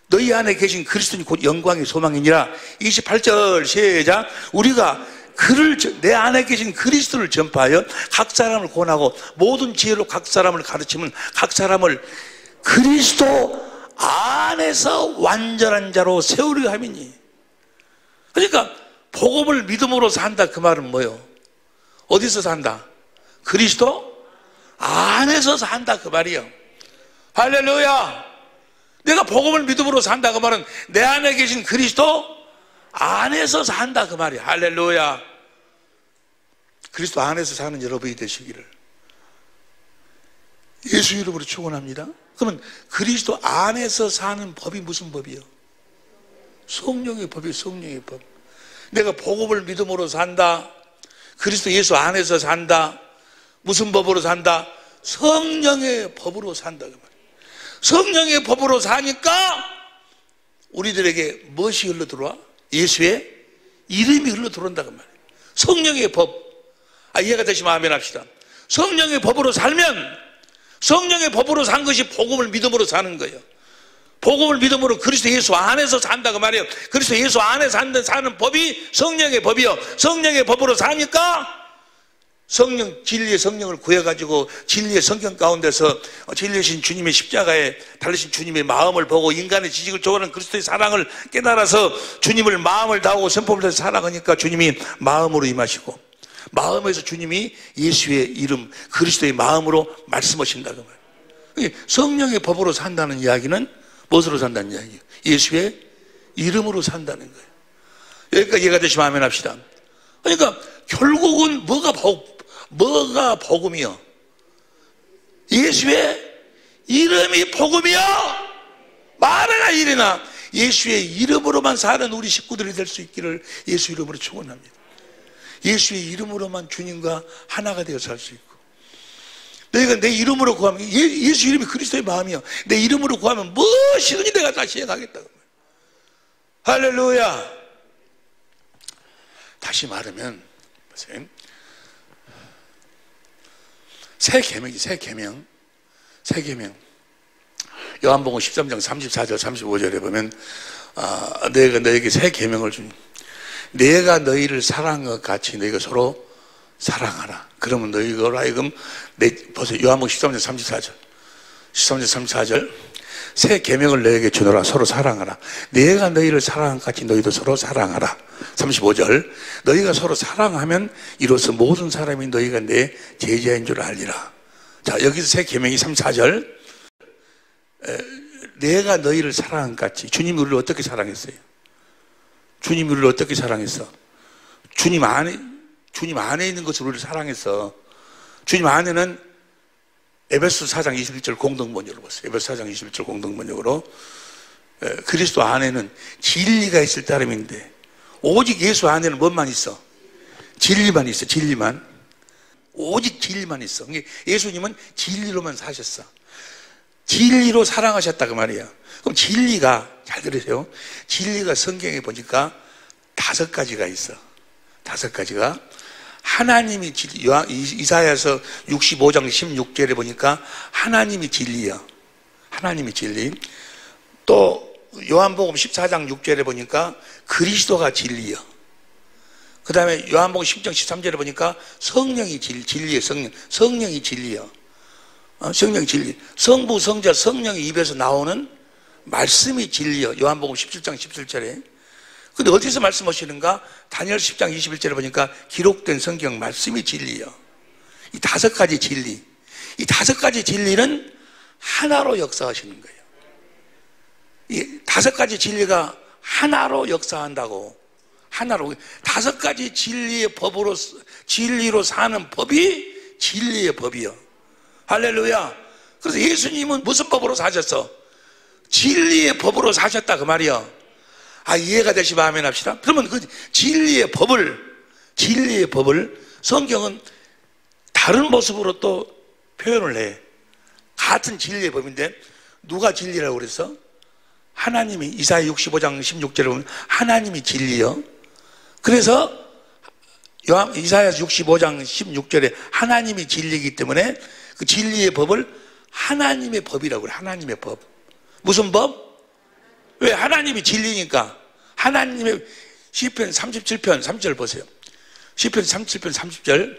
너희 안에 계신 그리스도니 곧 영광의 소망이니라. 28절 시작, 우리가 그를, 내 안에 계신 그리스도를 전파하여 각 사람을 권하고 모든 지혜로 각 사람을 가르치면 각 사람을 그리스도 안에서 완전한 자로 세우려 함이니. 그러니까 복음을 믿음으로 산다 그 말은 뭐예요? 어디서 산다? 그리스도 안에서 산다 그 말이에요. 할렐루야. 내가 복음을 믿음으로 산다 그 말은 내 안에 계신 그리스도 안에서 산다 그 말이야. 할렐루야. 그리스도 안에서 사는 여러분이 되시기를 예수 이름으로 축원합니다. 그러면 그리스도 안에서 사는 법이 무슨 법이요? 성령의 법이에요. 성령의 법. 내가 복음을 믿음으로 산다, 그리스도 예수 안에서 산다. 무슨 법으로 산다? 성령의 법으로 산다 그 말이에요. 성령의 법으로 사니까 우리들에게 무엇이 흘러들어와? 예수의 이름이 흘러들어온다 그 말이에요. 성령의 법. 이해가 되시면 아멘 합시다. 성령의 법으로 살면, 성령의 법으로 산 것이 복음을 믿음으로 사는 거예요. 복음을 믿음으로 그리스도 예수 안에서 산다 그 말이에요. 그리스도 예수 안에 사는 법이 성령의 법이요. 성령의 법으로 사니까 성령, 진리의 성령을 구해가지고 진리의 성경 가운데서 진리신 주님의 십자가에 달리신 주님의 마음을 보고 인간의 지식을 초월한 그리스도의 사랑을 깨달아서 주님을 마음을 다하고 선포를 해서 살아가니까 주님이 마음으로 임하시고, 마음에서 주님이 예수의 이름 그리스도의 마음으로 말씀하신다 그 말이에요. 성령의 법으로 산다는 이야기는 무엇으로 산다는 이야기예요? 예수의 이름으로 산다는 거예요. 여기까지 이해가 되시면 아멘 합시다. 그러니까 결국은 뭐가 복음이요? 예수의 이름이 복음이요. 말해라 이래나. 예수의 이름으로만 사는 우리 식구들이 될 수 있기를 예수 이름으로 축원합니다. 예수의 이름으로만 주님과 하나가 되어 살 수 있고, 너희가 내 이름으로 구하면, 예수 이름이 그리스도의 마음이요, 내 이름으로 구하면 무엇이든지 내가 다 시행하겠다. 할렐루야. 다시 말하면 새 계명이지. 새 계명. 새 계명. 요한복음 13장 34절 35절에 보면 내가 너에게 새 계명을 준, 내가 너희를 사랑한 것 같이 너희가 서로 사랑하라. 그러면 너희가 하여금 보세요. 요한복음 13장 34절 13절 34절 새 계명을 너에게 주노라. 서로 사랑하라. 내가 너희를 사랑한 것 같이 너희도 서로 사랑하라. 35절 너희가 서로 사랑하면 이로써 모든 사람이 너희가 내 제자인 줄 알리라. 자, 여기서 새 계명이 3, 4절 내가 너희를 사랑한 것 같이. 주님이 우리를 어떻게 사랑했어요? 주님이 우리를 어떻게 사랑했어? 주님 안에 있는 것을 우리를 사랑했어. 주님 안에는 에베소 4장 21절 공동번역으로 봤어요. 에베소 4장 21절 공동번역으로 그리스도 안에는 진리가 있을 따름인데 오직 예수 안에는 뭔만 있어? 진리만 있어. 진리만. 오직 진리만 있어. 예수님은 진리로만 사셨어. 진리로 사랑하셨다 그 말이야. 그럼 진리가, 잘 들으세요, 진리가 성경에 보니까 5가지가 있어. 5가지가. 하나님이 진리. 이사야서 65장 16절에 보니까 하나님이 진리야. 하나님이 진리. 또 요한복음 14장 6절에 보니까 그리스도가 진리야. 그 다음에 요한복음 10장 13절에 보니까 성령이 진리예요. 성령이 진리야. 성령이 진리. 성부, 성자, 성령의 입에서 나오는 말씀이 진리야. 요한복음 17장 17절에. 근데 어디서 말씀하시는가? 다니엘 10장 21절에 보니까 기록된 성경 말씀이 진리야. 이 5가지 진리. 이 5가지 진리는 하나로 역사하시는 거예요. 이 5가지 진리가 하나로 역사한다고. 하나로. 5가지 진리의 법으로, 진리로 사는 법이 진리의 법이요. 할렐루야. 그래서 예수님은 무슨 법으로 사셨어? 진리의 법으로 사셨다 그 말이요. 이해가 되시면 아멘 합시다. 그러면 그 진리의 법을 성경은 다른 모습으로 또 표현을 해. 같은 진리의 법인데 누가 진리라고 그랬어? 하나님이. 이사야 65장 16절에 보면 하나님이 진리요. 그래서 이사야 65장 16절에 하나님이 진리이기 때문에 그 진리의 법을 하나님의 법이라고 그래. 하나님의 법. 무슨 법? 왜? 하나님이 진리니까. 하나님의. 시편 37편 3절 보세요. 시편 37편 30절.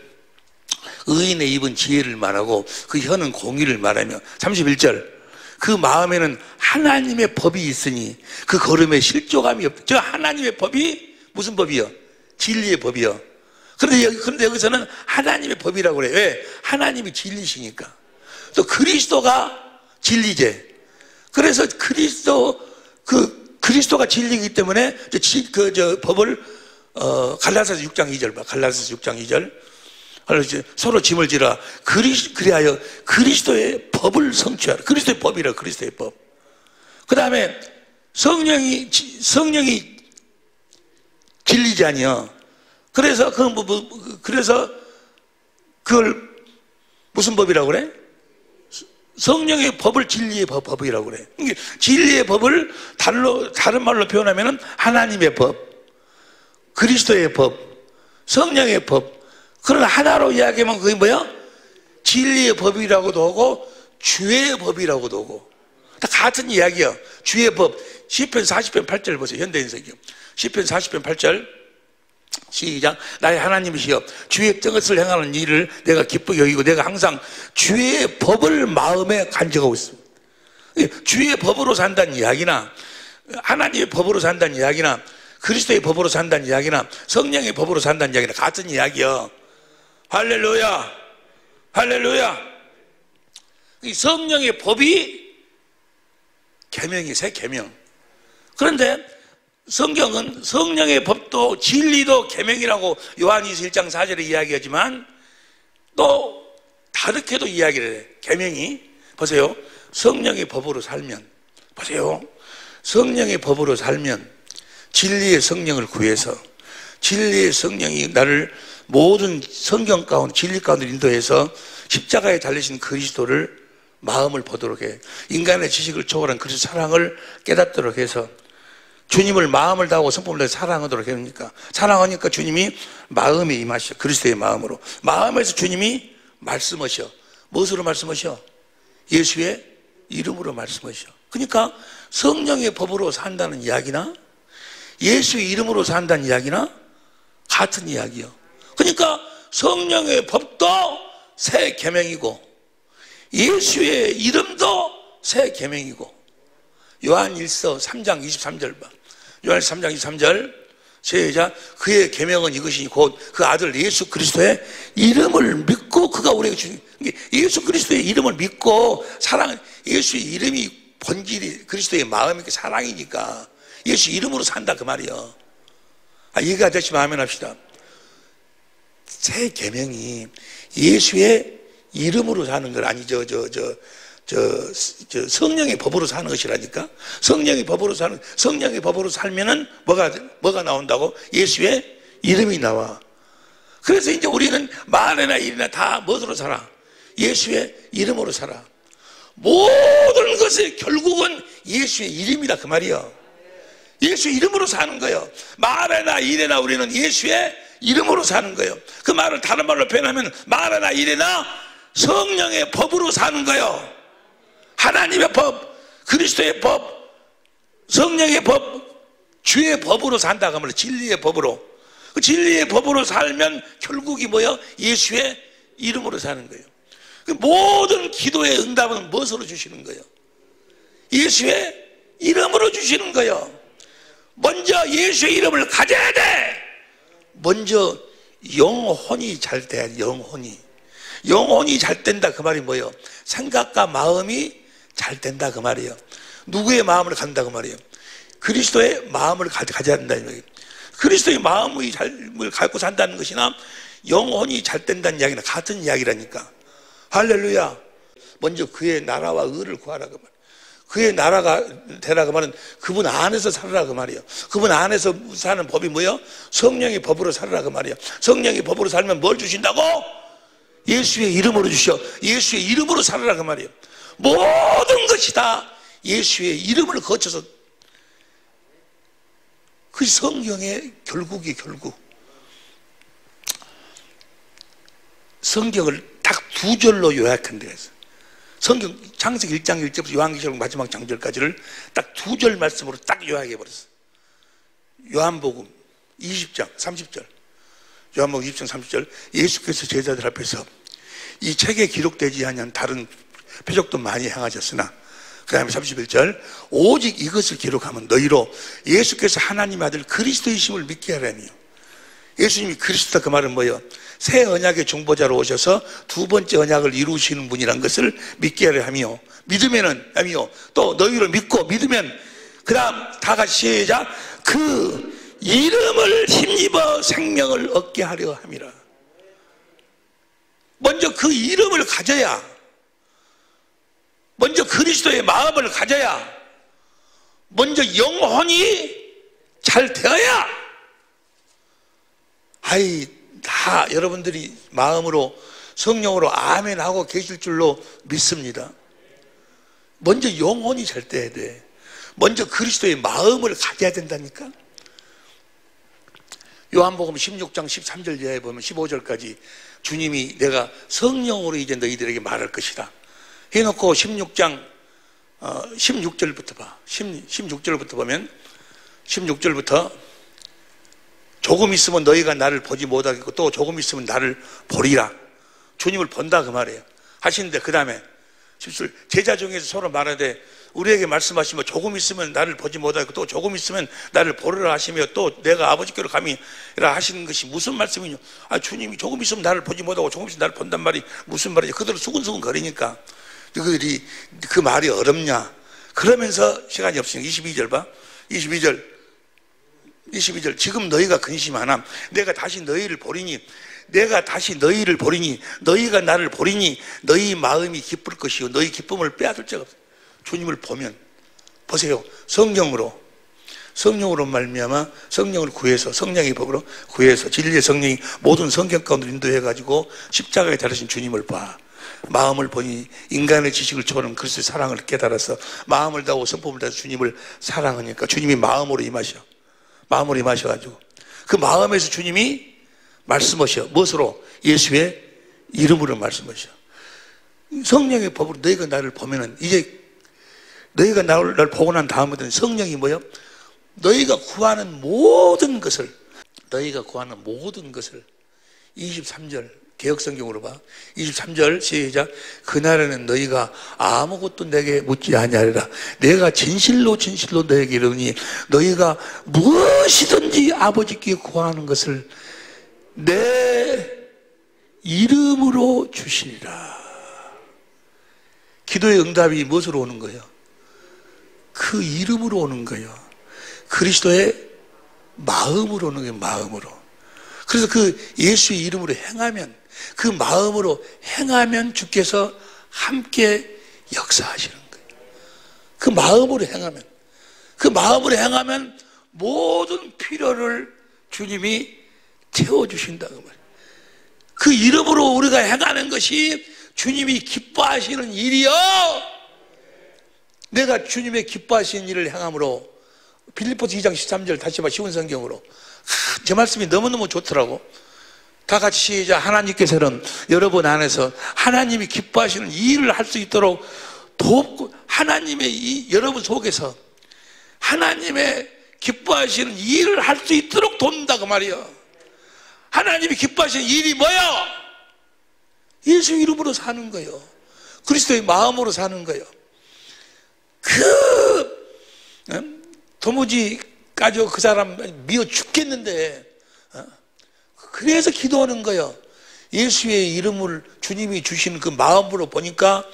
의인의 입은 지혜를 말하고 그 혀는 공의를 말하며. 31절. 그 마음에는 하나님의 법이 있으니 그 걸음에 실족함이 없다. 저 하나님의 법이 무슨 법이요? 진리의 법이요. 그런데 여기서는 하나님의 법이라고 그래요. 왜? 하나님이 진리시니까. 또 그리스도가 진리제. 그래서 그리스도가 진리이기 때문에 법을 갈라디아서 6장 2절 봐. 갈라디아서 6장 2절. 서로 짐을 지라. 그리하여 그리스도의 법을 성취하라. 그리스도의 법이라. 그리스도의 법. 그 다음에 성령이 진리지 아니요. 그래서 그걸 무슨 법이라고 그래? 성령의 법을 진리의 법이라고 그래. 진리의 법을 다른 말로 표현하면 하나님의 법, 그리스도의 법, 성령의 법. 그러나 하나로 이야기하면 그게 뭐야? 진리의 법이라고도 하고 주의 법이라고도 하고. 다 같은 이야기야. 주의 법. 시편 40편 8절 보세요. 현대인석이요. 시편 40편 8절. 시작. 나의 하나님이시여 주의 뜻을 행하는 일을 내가 기쁘게 여기고 내가 항상 주의 법을 마음에 간직하고 있습니다. 주의 법으로 산다는 이야기나 하나님의 법으로 산다는 이야기나 그리스도의 법으로 산다는 이야기나 성령의 법으로 산다는 이야기나 같은 이야기요. 할렐루야. 할렐루야. 이 성령의 법이 계명이 새 계명. 그런데 성경은 성령의 법도 진리도 계명이라고 요한일서 1장 4절에 이야기하지만 또 다르게도 이야기를 해. 계명이 보세요. 성령의 법으로 살면 보세요. 성령의 법으로 살면 진리의 성령을 구해서 진리의 성령이 나를 모든 성경 가운데 진리 가운데 인도해서 십자가에 달리신 그리스도를 마음을 보도록 해. 인간의 지식을 초월한 그리스도 사랑을 깨닫도록 해서 주님을 마음을 다하고 성품을 다해 사랑하도록 하니까 사랑하니까 주님이 마음에 임하셔. 그리스도의 마음으로. 마음에서 주님이 말씀하셔. 무엇으로 말씀하셔? 예수의 이름으로 말씀하셔. 그러니까 성령의 법으로 산다는 이야기나 예수의 이름으로 산다는 이야기나 같은 이야기요. 그러니까 성령의 법도 새 계명이고 예수의 이름도 새 계명이고. 요한일서 3장 23절 봐. 요한일서 3장 23절 시작. 그의 계명은 이것이니 곧 그 아들 예수 그리스도의 이름을 믿고 그가 우리에게 주신 예수 그리스도의 이름을 믿고 사랑 예수의 이름이 본질이 그리스도의 마음이 사랑이니까 예수 이름으로 산다 그 말이요. 이해가 되시면 아멘 합시다. 새 계명이 예수의 이름으로 사는 걸 아니 성령의 법으로 사는 것이라니까. 성령의 법으로 살면은 뭐가 나온다고? 예수의 이름이 나와. 그래서 이제 우리는 말이나 일이나 다 무엇으로 살아? 예수의 이름으로 살아. 모든 것의 결국은 예수의 이름이다 그 말이요. 예수 이름으로 사는 거예요. 말이나 일이나 우리는 예수의 이름으로 사는 거예요. 그 말을 다른 말로 표현하면 말이나 일이나 성령의 법으로 사는 거예요. 하나님의 법, 그리스도의 법, 성령의 법, 주의 법으로 산다 그러면 진리의 법으로. 그 진리의 법으로 살면 결국이 뭐예요? 예수의 이름으로 사는 거예요. 그 모든 기도의 응답은 무엇으로 주시는 거예요? 예수의 이름으로 주시는 거예요. 먼저 예수의 이름을 가져야 돼. 먼저 영혼이 잘 돼야 돼. 영혼이 잘 된다 그 말이 뭐예요? 생각과 마음이 잘 된다 그 말이에요. 누구의 마음을 갖는다 그 말이에요? 그리스도의 마음을 가져야 된다는 거예요. 그리스도의 마음을 갖고 산다는 것이나 영혼이 잘 된다는 이야기나 같은 이야기라니까. 할렐루야. 먼저 그의 나라와 의를 구하라 그 말이에요. 그의 나라가 되라 그 말은 그분 안에서 살아라 그 말이에요. 그분 안에서 사는 법이 뭐예요? 성령의 법으로 살아라 그 말이에요. 성령의 법으로 살면 뭘 주신다고? 예수의 이름으로 주셔. 예수의 이름으로 살아라 그 말이에요. 모든 것이 다 예수의 이름을 거쳐서 그 성경의 결국 성경을 딱 두 절로 요약한 데가 있어요. 성경 창세기 1장 1절부터 요한계시록 마지막 장절까지를 딱 두 절 말씀으로 딱 요약해 버렸어요. 요한복음 20장 30절, 요한복음 20장 30절, 예수께서 제자들 앞에서 이 책에 기록되지 않은 다른 표적도 많이 행하셨으나, 그 다음에 31절, 오직 이것을 기록하면 너희로 예수께서 하나님 아들 그리스도이심을 믿게 하라니요. 예수님이 그리스도다 그 말은 뭐예요? 새 언약의 중보자로 오셔서 두 번째 언약을 이루시는 분이란 것을 믿게 하려 하며, 믿으면은 하며, 또 너희를 믿고 믿으면, 그 다음 다 같이 시작, 그 이름을 힘입어 생명을 얻게 하려 함이라. 먼저 그 이름을 가져야, 먼저 그리스도의 마음을 가져야, 먼저 영혼이 잘 되어야, 다 여러분들이 마음으로 성령으로 아멘 하고 계실 줄로 믿습니다. 먼저 영혼이 잘 돼야 돼. 먼저 그리스도의 마음을 가져야 된다니까. 요한복음 16장 13절 이하에 보면 15절까지 주님이 내가 성령으로 이제 너희들에게 말할 것이다 해놓고 16장 16절부터 봐. 16절부터 보면 16절부터 조금 있으면 너희가 나를 보지 못하겠고 또 조금 있으면 나를 보리라. 주님을 본다 그 말이에요. 하시는데 그 다음에 제자 중에서 서로 말하되 우리에게 말씀하시며 조금 있으면 나를 보지 못하겠고 또 조금 있으면 나를 보리라 하시며 또 내가 아버지께로 감이라 하시는 것이 무슨 말씀이냐. 주님이 조금 있으면 나를 보지 못하고 조금 있으면 나를 본단 말이 무슨 말이냐. 그대로 수근수근 거리니까 그들이 그 말이 어렵냐. 그러면서 시간이 없으니까 22절 봐. 22절 지금 너희가 근심하나 내가 다시 너희를 보리니 너희가 나를 보리니 너희 마음이 기쁠 것이요 너희 기쁨을 빼앗을 자가 없어요. 주님을 보면 보세요. 성령으로 말미암아 성령을 구해서 성령의 법으로 구해서 진리의 성령이 모든 성경 가운데 인도해 가지고 십자가에 달으신 주님을 봐. 마음을 보니 인간의 지식을 초월한 그리스도의 사랑을 깨달아서 마음을 다하고 성품을 다해서 주님을 사랑하니까 주님이 마음으로 임하셔가지고 그 마음에서 주님이 말씀하셔. 무엇으로? 예수의 이름으로 말씀하셔. 성령의 법으로 너희가 나를 보면은 이제 너희가 나를 보고 난 다음부터는 성령이 뭐예요? 너희가 구하는 모든 것을 23절 개역성경으로 봐. 23절 시작. 그날에는 너희가 아무것도 내게 묻지 아니하리라. 내가 진실로 너에게 이르니 너희가 무엇이든지 아버지께 구하는 것을 내 이름으로 주시리라. 기도의 응답이 무엇으로 오는 거예요? 그 이름으로 오는 거예요. 그리스도의 마음으로 오는 거예요. 마음으로. 그래서 그 예수의 이름으로 행하면, 그 마음으로 행하면 주께서 함께 역사하시는 거예요. 그 마음으로 행하면, 그 마음으로 행하면 모든 필요를 주님이 채워주신다고 말이에요. 그 이름으로 우리가 행하는 것이 주님이 기뻐하시는 일이요. 내가 주님의 기뻐하시는 일을 행함으로, 빌립보서 2장 13절 다시 봐, 쉬운 성경으로. 제 말씀이 너무너무 좋더라고. 다 같이 시작. 하나님께서는 여러분 안에서 하나님이 기뻐하시는 이 일을 할 수 있도록 돕고, 하나님의 이 여러분 속에서 하나님의 기뻐하시는 이 일을 할 수 있도록 돕는다 그 말이에요. 하나님이 기뻐하시는 일이 뭐야? 예수 이름으로 사는 거예요. 그리스도의 마음으로 사는 거예요. 도무지 가지고 그 사람 미워 죽겠는데, 그래서 기도하는 거예요. 예수의 이름을 주님이 주시는 그 마음으로 보니까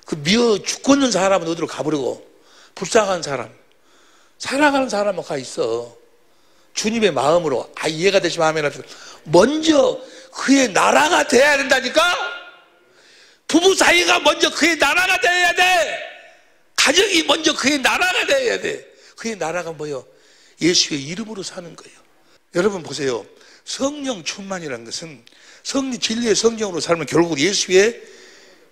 그 미워 죽겠는 사람은 어디로 가버리고, 불쌍한 사람, 살아가는 사람은 가 있어. 주님의 마음으로. 이해가 되시면 아멘 합시다. 먼저 그의 나라가 돼야 된다니까. 부부 사이가 먼저 그의 나라가 돼야 돼. 가정이 먼저 그의 나라가 돼야 돼. 그의 나라가 뭐예요? 예수의 이름으로 사는 거예요. 여러분 보세요. 성령 충만이라는 것은 진리의 성령으로 살면 결국 예수의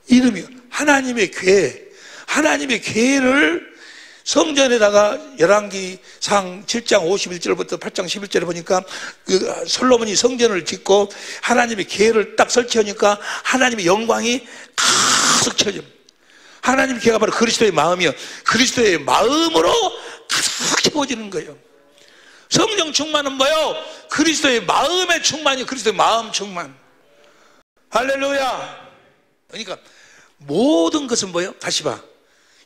이름이요. 하나님의 궤, 하나님의 궤를 성전에다가 열왕기상 7장 51절부터 8장 11절에 보니까 그 솔로몬이 성전을 짓고 하나님의 궤를 딱 설치하니까 하나님의 영광이 가득 채워집니다. 하나님의 궤가 바로 그리스도의 마음이요. 그리스도의 마음으로 가득 채워지는 거예요. 성령 충만은 뭐예요? 그리스도의 마음의 충만이, 그리스도의 마음 충만. 할렐루야. 그러니까 모든 것은 뭐예요? 다시 봐.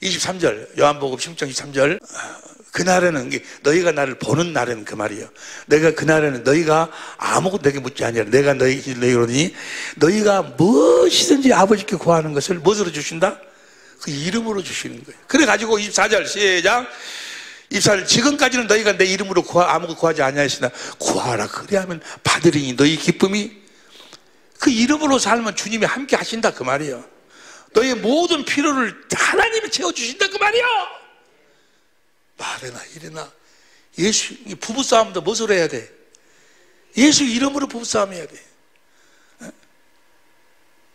23절 요한복음 10장 23절 그날에는, 너희가 나를 보는 날에는 그 말이에요. 내가 그날에는 너희가 아무것도 내게 묻지 아니하라. 내가 너희로니 너희가 무엇이든지 아버지께 구하는 것을 무엇으로 주신다? 그 이름으로 주시는 거예요. 그래가지고 24절 시작. 24절 지금까지는 너희가 내 이름으로 아무것도 구하지 아니하였으나 구하라 그리하면 받으리니 너희 기쁨이, 그 이름으로 살면 주님이 함께 하신다 그 말이에요. 너의 모든 필요를 하나님이 채워주신다 그 말이야. 말해나 이래나 예수, 부부싸움도 무엇으로 해야 돼? 예수 이름으로 부부싸움 해야 돼.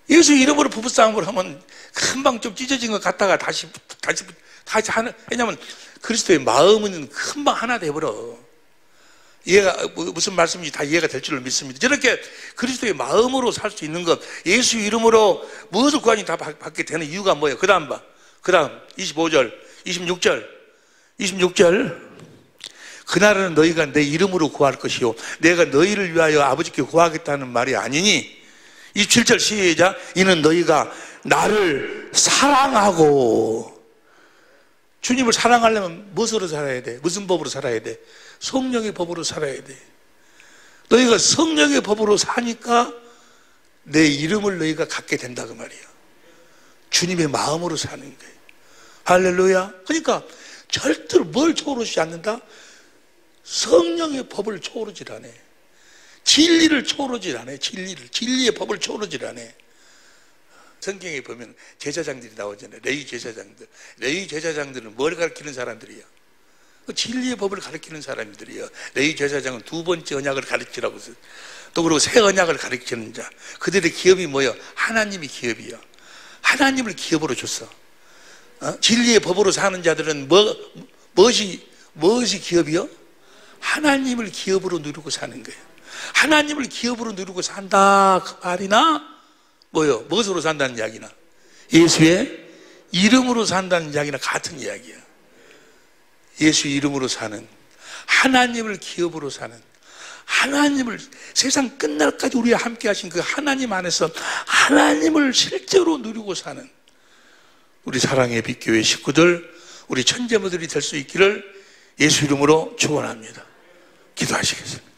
예수 이름으로 부부싸움을 하면 금방 좀 찢어진 것 같다가 다시 하는, 왜냐하면 그리스도의 마음은 금방 하나 돼버려. 이해가, 무슨 말씀인지 다 이해가 될 줄로 믿습니다. 저렇게 그리스도의 마음으로 살 수 있는 것, 예수 이름으로 무엇을 구하니 다 받게 되는 이유가 뭐예요? 그 다음 봐. 그 다음 25절 26절 그날은 너희가 내 이름으로 구할 것이요 내가 너희를 위하여 아버지께 구하겠다는 말이 아니니. 27절 시작. 이는 너희가 나를 사랑하고, 주님을 사랑하려면 무엇으로 살아야 돼? 무슨 법으로 살아야 돼? 성령의 법으로 살아야 돼. 너희가 성령의 법으로 사니까 내 이름을 너희가 갖게 된다 그 말이에요. 주님의 마음으로 사는 거예요. 할렐루야. 그러니까 절대로 뭘 초월하지 않는다? 성령의 법을 초월하지 않아. 진리를 초월하지 않아. 진리의 법을 초월하지 않아. 성경에 보면 제사장들이 나오잖아요. 레위 제사장들. 레위 제사장들은 뭘 가르치는 사람들이야? 진리의 법을 가르치는 사람들이에요. 레위 제사장은 두 번째 언약을 가르치라고 해서, 또 그리고 새 언약을 가르치는 자. 그들의 기업이 뭐예요? 하나님이 기업이야. 하나님을 기업으로 줬어. 진리의 법으로 사는 자들은 무엇이 기업이요? 하나님을 기업으로 누리고 사는 거예요. 하나님을 기업으로 누리고 산다 그 말이나 뭐요? 무엇으로 산다는 이야기나 예수의 이름으로 산다는 이야기나 같은 이야기야. 예수 이름으로 사는, 하나님을 기업으로 사는, 하나님을 세상 끝날까지 우리와 함께 하신 그 하나님 안에서 하나님을 실제로 누리고 사는 우리 사랑의 빛교회 식구들, 우리 천재모들이 될 수 있기를 예수 이름으로 축원합니다. 기도하시겠습니다.